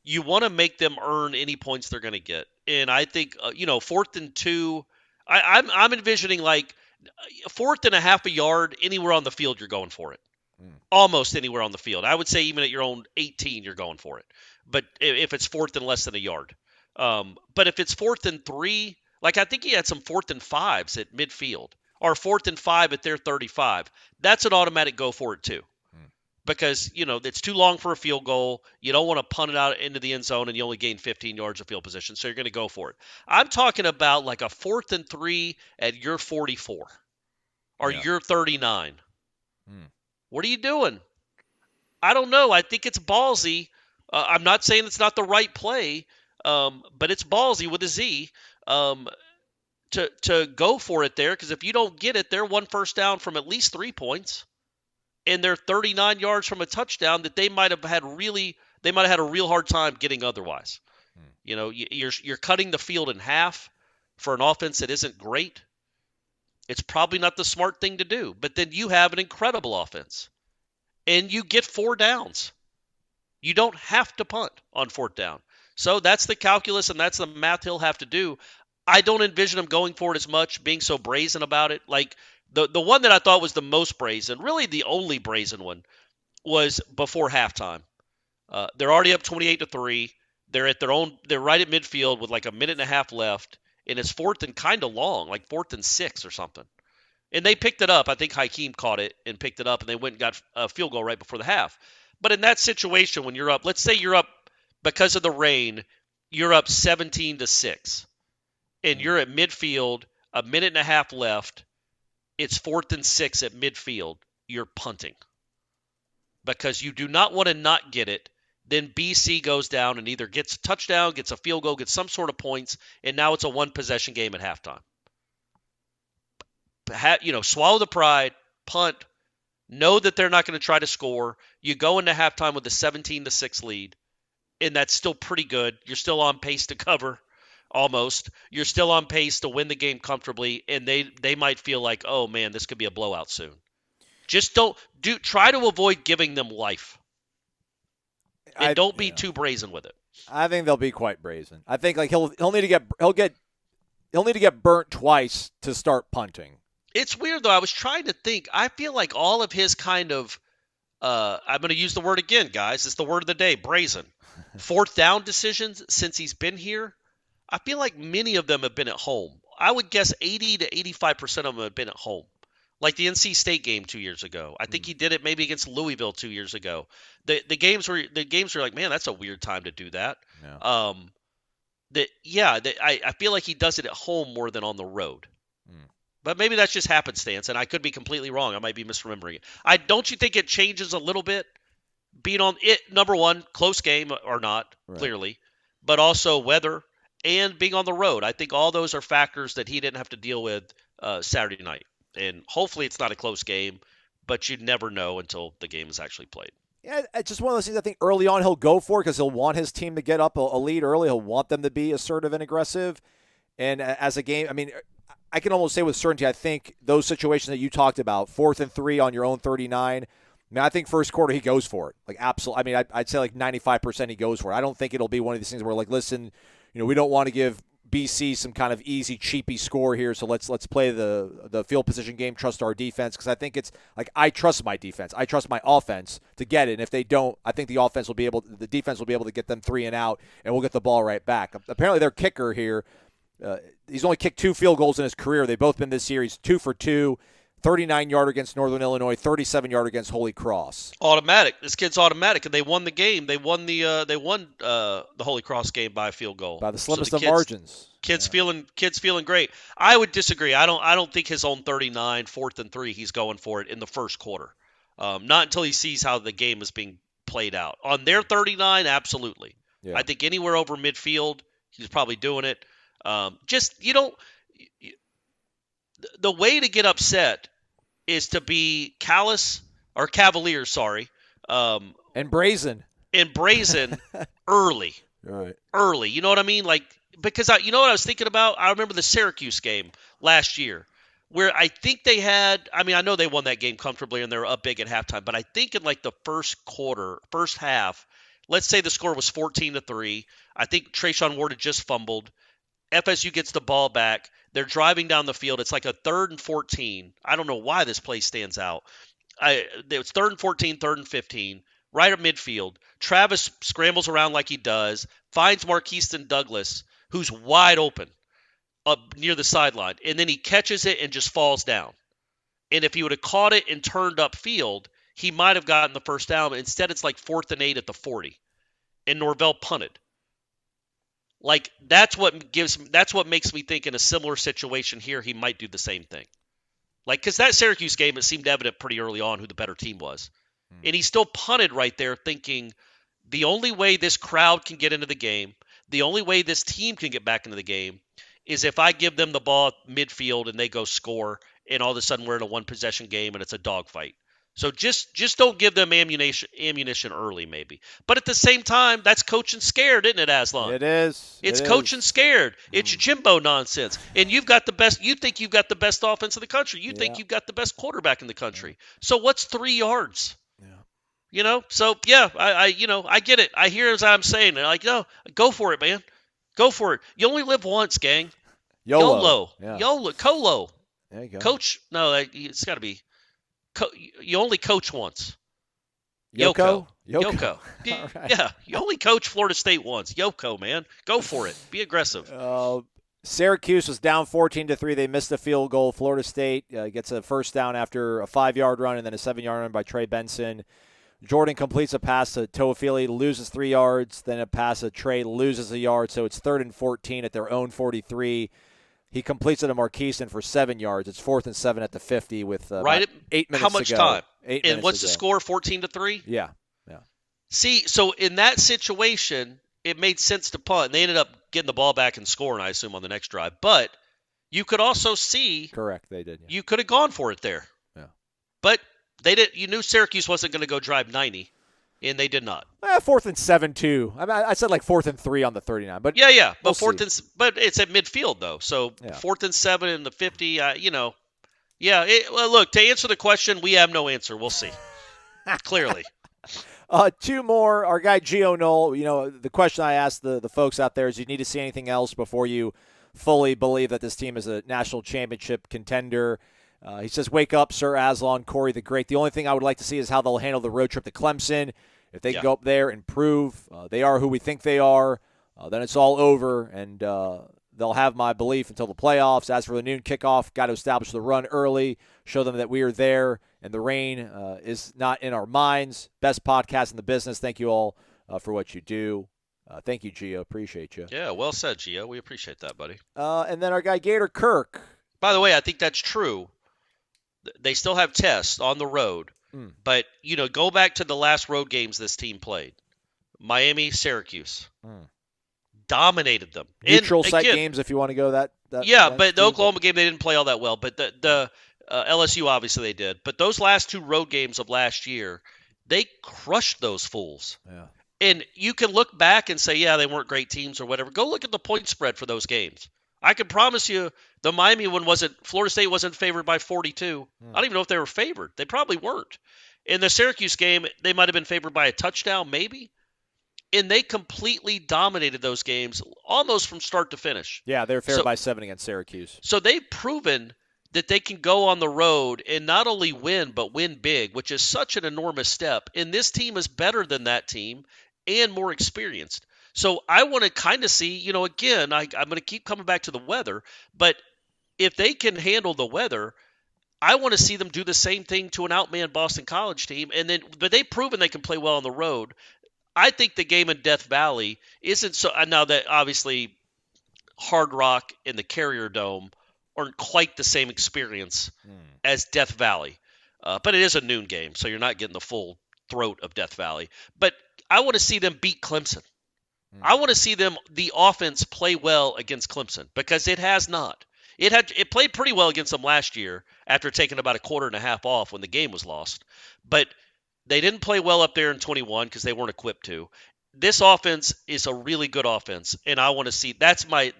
E: you want to make them earn any points they're going to get. And I think, 4th and 2, I'm envisioning 4th and a half a yard, anywhere on the field you're going for it. Almost anywhere on the field. I would say even at your own 18, you're going for it. But if it's 4th and less than a yard. But if it's 4th and 3, like I think he had some 4th and 5s at midfield or 4th and 5 at their 35, that's an automatic go for it too. Because, it's too long for a field goal. You don't want to punt it out into the end zone and you only gain 15 yards of field position, so you're going to go for it. I'm talking about like a 4th and 3 at your 44 or your 39. What are you doing? I don't know. I think it's ballsy. I'm not saying it's not the right play, but it's ballsy with a Z to go for it there, because if you don't get it, they're 1 first down from at least 3 points. And they're 39 yards from a touchdown that they might have had a real hard time getting otherwise. You're cutting the field in half for an offense that isn't great. It's probably not the smart thing to do, but then you have an incredible offense and you get 4 downs. You don't have to punt on 4th down. So that's the calculus and that's the math he'll have to do. I don't envision him going for it as much, being so brazen about it. Like, the one that I thought was the most brazen, really the only brazen one, was before halftime. They're already up 28-3. They're right at midfield with like a minute and a half left, and it's 4th and kind of long, like 4th and 6 or something. And they picked it up. I think Hakeem caught it and picked it up, and they went and got a field goal right before the half. But in that situation, when you're up, let's say you're up because of the rain, you're up 17-6, and you're at midfield, a minute and a half left. It's 4th and 6 at midfield. You're punting because you do not want to not get it. Then BC goes down and either gets a touchdown, gets a field goal, gets some sort of points, and now it's a 1-possession game at halftime. Swallow the pride, punt, know that they're not going to try to score. You go into halftime with a 17-6 lead, and that's still pretty good. You're still on pace to cover. Almost. You're still on pace to win the game comfortably, and they might feel like, oh man, this could be a blowout soon. Just try to avoid giving them life. And don't be too brazen with it.
D: I think they'll be quite brazen. I think like he'll need to get burnt twice to start punting.
E: It's weird though. I was trying to think. I feel like all of his kind of I'm going to use the word again, guys. It's the word of the day, brazen. 4th down decisions since he's been here. I feel like many of them have been at home. I would guess 80 to 85% of them have been at home. Like the NC State game 2 years ago. I think he did it maybe against Louisville 2 years ago. The games were like, man, that's a weird time to do that. Yeah. I feel like he does it at home more than on the road. But maybe that's just happenstance, and I could be completely wrong. I might be misremembering it. Don't you think it changes a little bit? Being on it, number one, close game or not, clearly, but also weather. And being on the road. I think all those are factors that he didn't have to deal with Saturday night. And hopefully it's not a close game, but you never know until the game is actually played.
D: Yeah, it's just one of those things I think early on he'll go for because he'll want his team to get up a lead early. He'll want them to be assertive and aggressive. And as a game, I mean, I can almost say with certainty, I think those situations that you talked about, 4th and 3 on your own 39, I think first quarter he goes for it. Like, absolutely. I mean, I'd say like 95% he goes for it. I don't think it'll be one of these things where, like, listen, we don't want to give BC some kind of easy, cheapy score here, so let's play the field position game, trust our defense, because I think it's like I trust my defense. I trust my offense to get it, and if they don't, I think the defense will be able to get them 3 and out, and we'll get the ball right back. Apparently their kicker here, he's only kicked 2 field goals in his career. They've both been this year. He's 2 for 2. 39-yard against Northern Illinois, 37-yard against Holy Cross.
E: Automatic. This kid's automatic, and they won the game. They won the Holy Cross game by a field goal
D: by the slimmest of margins.
E: Kids feeling great. I would disagree. I don't think his own 39, 4th and 3, he's going for it in the first quarter. Not until he sees how the game is being played out. On their 39, absolutely. Yeah. I think anywhere over midfield, he's probably doing it. The way to get upset is to be callous or cavalier,
D: and brazen.
E: Early.
D: Right.
E: Early. You know what I mean? Like, because you know what I was thinking about? I remember the Syracuse game last year where I think they had, I know they won that game comfortably and they were up big at halftime, but I think in like the first half, let's say the score was 14-3. I think Trayshawn Ward had just fumbled. FSU gets the ball back. They're driving down the field. It's like a 3rd and 14. I don't know why this play stands out. It was 3rd and 14, 3rd and 15. right at midfield. Travis scrambles around like he does, finds Marquiston Douglas, who's wide open up near the sideline, and then he catches it and just falls down. And if he would have caught it and turned upfield, he might have gotten the first down. Instead, it's like 4th and 8 at the 40, and Norvell punted. Like, that's what makes me think in a similar situation here, he might do the same thing. Like, because that Syracuse game, it seemed evident pretty early on who the better team was. And he still punted right there thinking the only way this crowd can get into the game, the only way this team can get back into the game is if I give them the ball at midfield and they go score, and all of a sudden we're in a one-possession game and it's a dogfight. So just don't give them ammunition early, maybe. But at the same time, that's coaching scared, isn't it, Aslan?
D: It is.
E: It's coaching scared. It's Jimbo nonsense. And you've got the best. You think you've got the best offense in the country. You think you've got the best quarterback in the country. So what's 3 yards? Yeah. So yeah, I get it. I hear as I'm saying it. Like, no, go for it, man. Go for it. You only live once, gang. YOLO.
D: Yeah.
E: YOLO. Colo.
D: There you go.
E: Coach. No, it's got to be. You only coach once.
D: Yoko.
E: Yoko.
D: Right.
E: Yeah, you only coach Florida State once. Yoko, man. Go for it. Be aggressive.
D: Syracuse was down 14-3. They missed a field goal. Florida State gets a first down after a 5-yard run and then a 7-yard run by Trey Benson. Jordan completes a pass to Toafili, loses 3 yards. Then a pass to Trey, loses a yard. So it's 3rd and 14 at their own 43. He completes it to Marquiston for 7 yards. It's 4th and 7 at the 50 with 8 minutes to go.
E: How much time?
D: 8
E: and
D: minutes
E: what's
D: to
E: the
D: go.
E: score? 14-3?
D: Yeah.
E: See, so in that situation, it made sense to punt. They ended up getting the ball back and scoring, I assume, on the next drive. But you could also see.
D: Correct, they did. Yeah.
E: You could have gone for it there.
D: Yeah.
E: But they did. You knew Syracuse wasn't going to go drive 90, and they did not.
D: 4th and 7 too. I said like 4th and 3 on the 39, but
E: yeah. But
D: we'll
E: but it's at midfield though, so 4th and 7 in the 50. Yeah. Well, look, to answer the question, we have no answer. We'll see. Clearly.
D: 2 more. Our guy Gio Knoll. The question I asked the folks out there is: you need to see anything else before you fully believe that this team is a national championship contender. He says, "Wake up, Sir Aslan, Corey the Great. The only thing I would like to see is how they'll handle the road trip to Clemson. If they can go up there and prove they are who we think they are, then it's all over, and they'll have my belief until the playoffs. As for the noon kickoff, got to establish the run early, show them that we are there, and the rain is not in our minds. Best podcast in the business. Thank you all for what you do." Thank you, Gio. Appreciate you.
E: Yeah, well said, Gio. We appreciate that, buddy.
D: And then our guy Gator Kirk.
E: By the way, I think that's true. They still have tests on the road. But, go back to the last road games this team played. Miami, Syracuse. Dominated them.
D: Neutral site games if you want to go that
E: but the Oklahoma game, they didn't play all that well. But the LSU, obviously, they did. But those last 2 road games of last year, they crushed those fools.
D: Yeah.
E: And you can look back and say, yeah, they weren't great teams or whatever. Go look at the point spread for those games. I can promise you the Miami one Florida State wasn't favored by 42. I don't even know if they were favored. They probably weren't. In the Syracuse game, they might have been favored by a touchdown, maybe. And they completely dominated those games almost from start to finish.
D: Yeah, they were favored by 7 against Syracuse.
E: So they've proven that they can go on the road and not only win, but win big, which is such an enormous step. And this team is better than that team and more experienced. So I want to kind of see, again, I'm going to keep coming back to the weather, but if they can handle the weather, I want to see them do the same thing to an outmanned Boston College team. But they've proven they can play well on the road. I think the game in Death Valley isn't so. Now that obviously Hard Rock and the Carrier Dome aren't quite the same experience as Death Valley, but it is a noon game, so you're not getting the full throat of Death Valley. But I want to see them beat Clemson. I want to see the offense play well against Clemson because it has not. It played pretty well against them last year after taking about a quarter and a half off when the game was lost. But they didn't play well up there in 21 because they weren't equipped to. This offense is a really good offense, and I want to see. That's my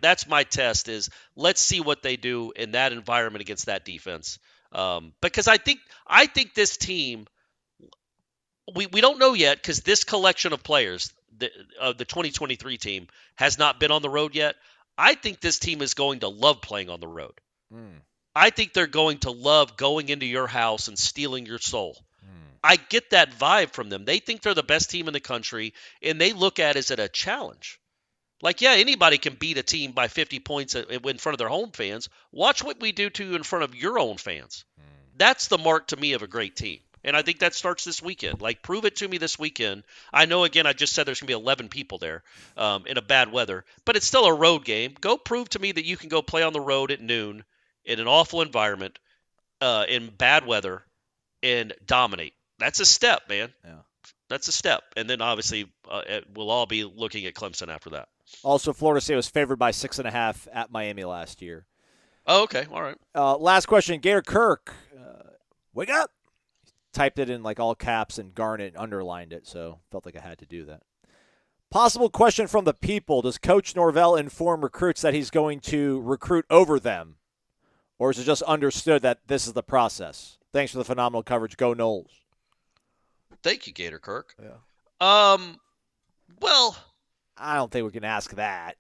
E: test is let's see what they do in that environment against that defense. Because I think this team, we don't know yet because this collection of players of the 2023 team has not been on the road yet. I think this team is going to love playing on the road. I think they're going to love going into your house and stealing your soul. I get that vibe from them. They think they're the best team in the country, and they look at it as a challenge. Like, yeah, anybody can beat a team by 50 points in front of their home fans. Watch what we do to you in front of your own fans. That's the mark to me of a great team. And I think that starts this weekend. Like, prove it to me this weekend. I know, again, I just said there's going to be 11 people there in a bad weather, but it's still a road game. Go prove to me that you can go play on the road at noon in an awful environment in bad weather and dominate. That's a step, man.
D: Yeah.
E: That's a step. And then, obviously, we'll all be looking at Clemson after that.
D: Also, Florida State was favored by 6.5 at Miami last year.
E: Oh, okay. All right.
D: Last question. Gator Kirk, wake up. Typed it in like all caps and Garnet underlined it, so felt like I had to do that. Possible question from the people. Does Coach Norvell inform recruits that he's going to recruit over them? Or is it just understood that this is the process? Thanks for the phenomenal coverage. Go Noles.
E: Thank you, Gator Kirk.
D: Yeah.
E: Well,
D: I don't think we can ask that.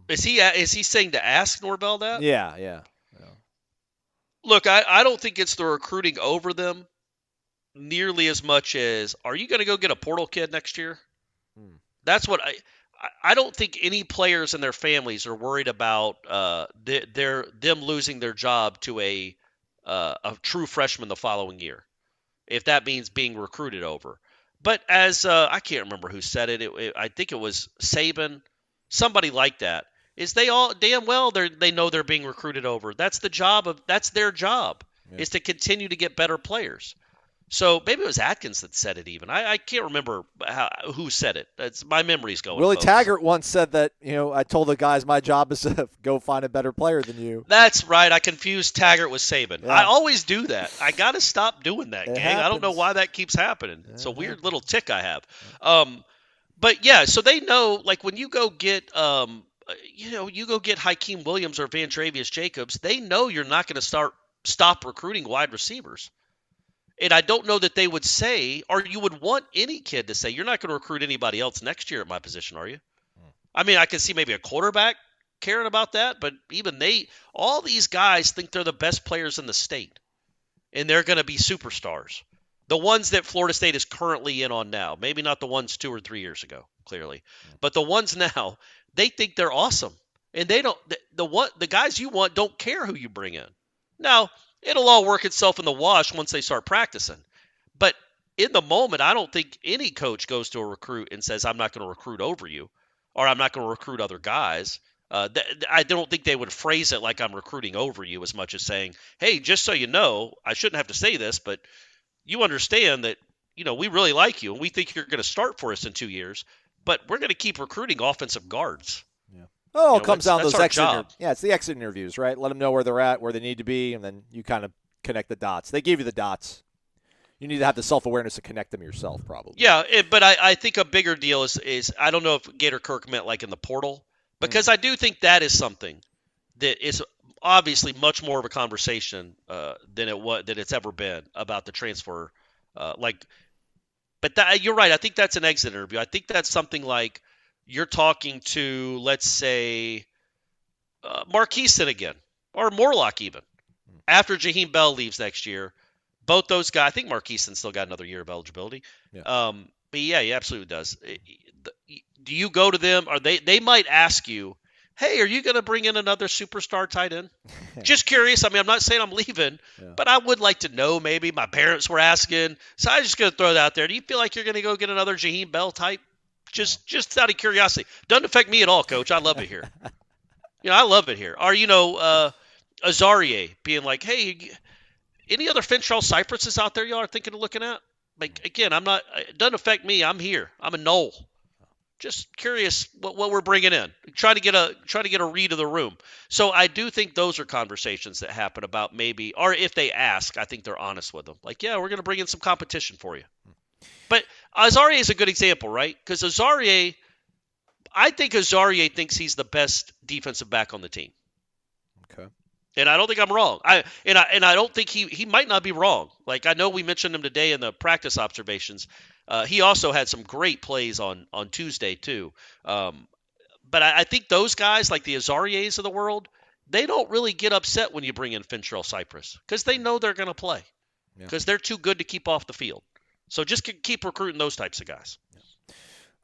E: Is he saying to ask Norvell that?
D: Yeah.
E: Look, I don't think it's the recruiting over them nearly as much as, are you going to go get a portal kid next year? That's what I don't think any players and their families are worried about them losing their job to a true freshman the following year, if that means being recruited over. But as I can't remember who said it, I think it was Saban, somebody like that, is they all damn well they know they're being recruited over. That's their job, is to continue to get better players. So maybe it was Atkins that said it even. I can't remember who said it. My memory's going.
D: Willie
E: folks.
D: Taggart once said that, I told the guys my job is to go find a better player than you.
E: That's right. I confused Taggart with Saban.
D: Yeah.
E: I always do that. I got to stop doing that, gang.
D: Happens.
E: I don't know why that keeps happening. It's a weird little tick I have. But yeah, so they know, like when you go get you go get Hakeem Williams or Van Travius Jacobs, they know you're not going to stop recruiting wide receivers. And I don't know that they would say, or you would want any kid to say, you're not going to recruit anybody else next year at my position, are you? I mean, I can see maybe a quarterback caring about that, but even all these guys think they're the best players in the state, and they're going to be superstars. The ones that Florida State is currently in on now, maybe not the ones 2 or 3 years ago, clearly, but the ones now, they think they're awesome, and they don't. The guys you want don't care who you bring in. Now, it'll all work itself in the wash once they start practicing. But in the moment, I don't think any coach goes to a recruit and says, I'm not going to recruit over you, or I'm not going to recruit other guys. I don't think they would phrase it like I'm recruiting over you as much as saying, hey, just so you know, I shouldn't have to say this, but you understand that, we really like you and we think you're going to start for us in 2 years, but we're going to keep recruiting offensive guards.
D: Oh, it comes down to those
E: exit.
D: It's the exit interviews, right? Let them know where they're at, where they need to be, and then you kind of connect the dots. They give you the dots. You need to have the self-awareness to connect them yourself, probably.
E: Yeah, but I think a bigger deal is I don't know if Gator Kirk meant like in the portal, because I do think that is something that is obviously much more of a conversation than it's ever been about the transfer. But you're right. I think that's an exit interview. I think that's something like, you're talking to, let's say, Marqueson again, or Morlock even, after Jaheim Bell leaves next year. Both those guys, I think Marqueson still got another year of eligibility.
D: Yeah.
E: But yeah, he absolutely does. Do you go to them? Or they might ask you, hey, are you going to bring in another superstar tight end? Just curious. I mean, I'm not saying I'm leaving, but I would like to know maybe. My parents were asking. So I'm just going to throw it out there. Do you feel like you're going to go get another Jaheim Bell type? Just out of curiosity. Doesn't affect me at all, Coach. I love it here. I love it here. Or, Azarie being like, hey, any other Finchall Cypresses out there y'all are thinking of looking at? Like, again, it doesn't affect me. I'm here. I'm a Nole. Just curious what we're bringing in. Trying to get a read of the room. So I do think those are conversations that happen about maybe, or if they ask, I think they're honest with them. Like, yeah, we're going to bring in some competition for you. But Azarie is a good example, right? Because I think Azarie thinks he's the best defensive back on the team.
D: Okay.
E: And I don't think I'm wrong. I don't think he might not be wrong. Like, I know we mentioned him today in the practice observations. He also had some great plays on Tuesday too. But I think those guys, like the Azaries of the world, they don't really get upset when you bring in Finchall Cypress because they know they're going to play because they're too good to keep off the field. So just keep recruiting those types of guys.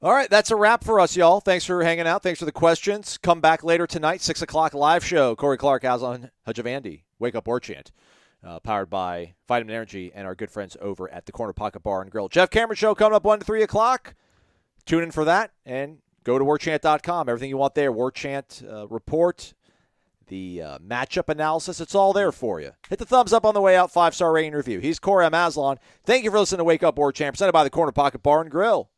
D: All right, that's a wrap for us, y'all. Thanks for hanging out. Thanks for the questions. Come back later tonight, 6 o'clock live show. Corey Clark, Aslan Hajavandi, Wake Up Warchant, powered by Vitamin Energy and our good friends over at the Corner Pocket Bar and Grill. Jeff Cameron Show coming up 1 to 3 o'clock. Tune in for that and go to warchant.com. Everything you want there, Warchant report, the matchup analysis, it's all there for you. Hit the thumbs up on the way out, 5-star rating review. He's Corey, I'm Aslan. Thank you for listening to Wake Up Warchant, presented by the Corner Pocket Bar and Grill.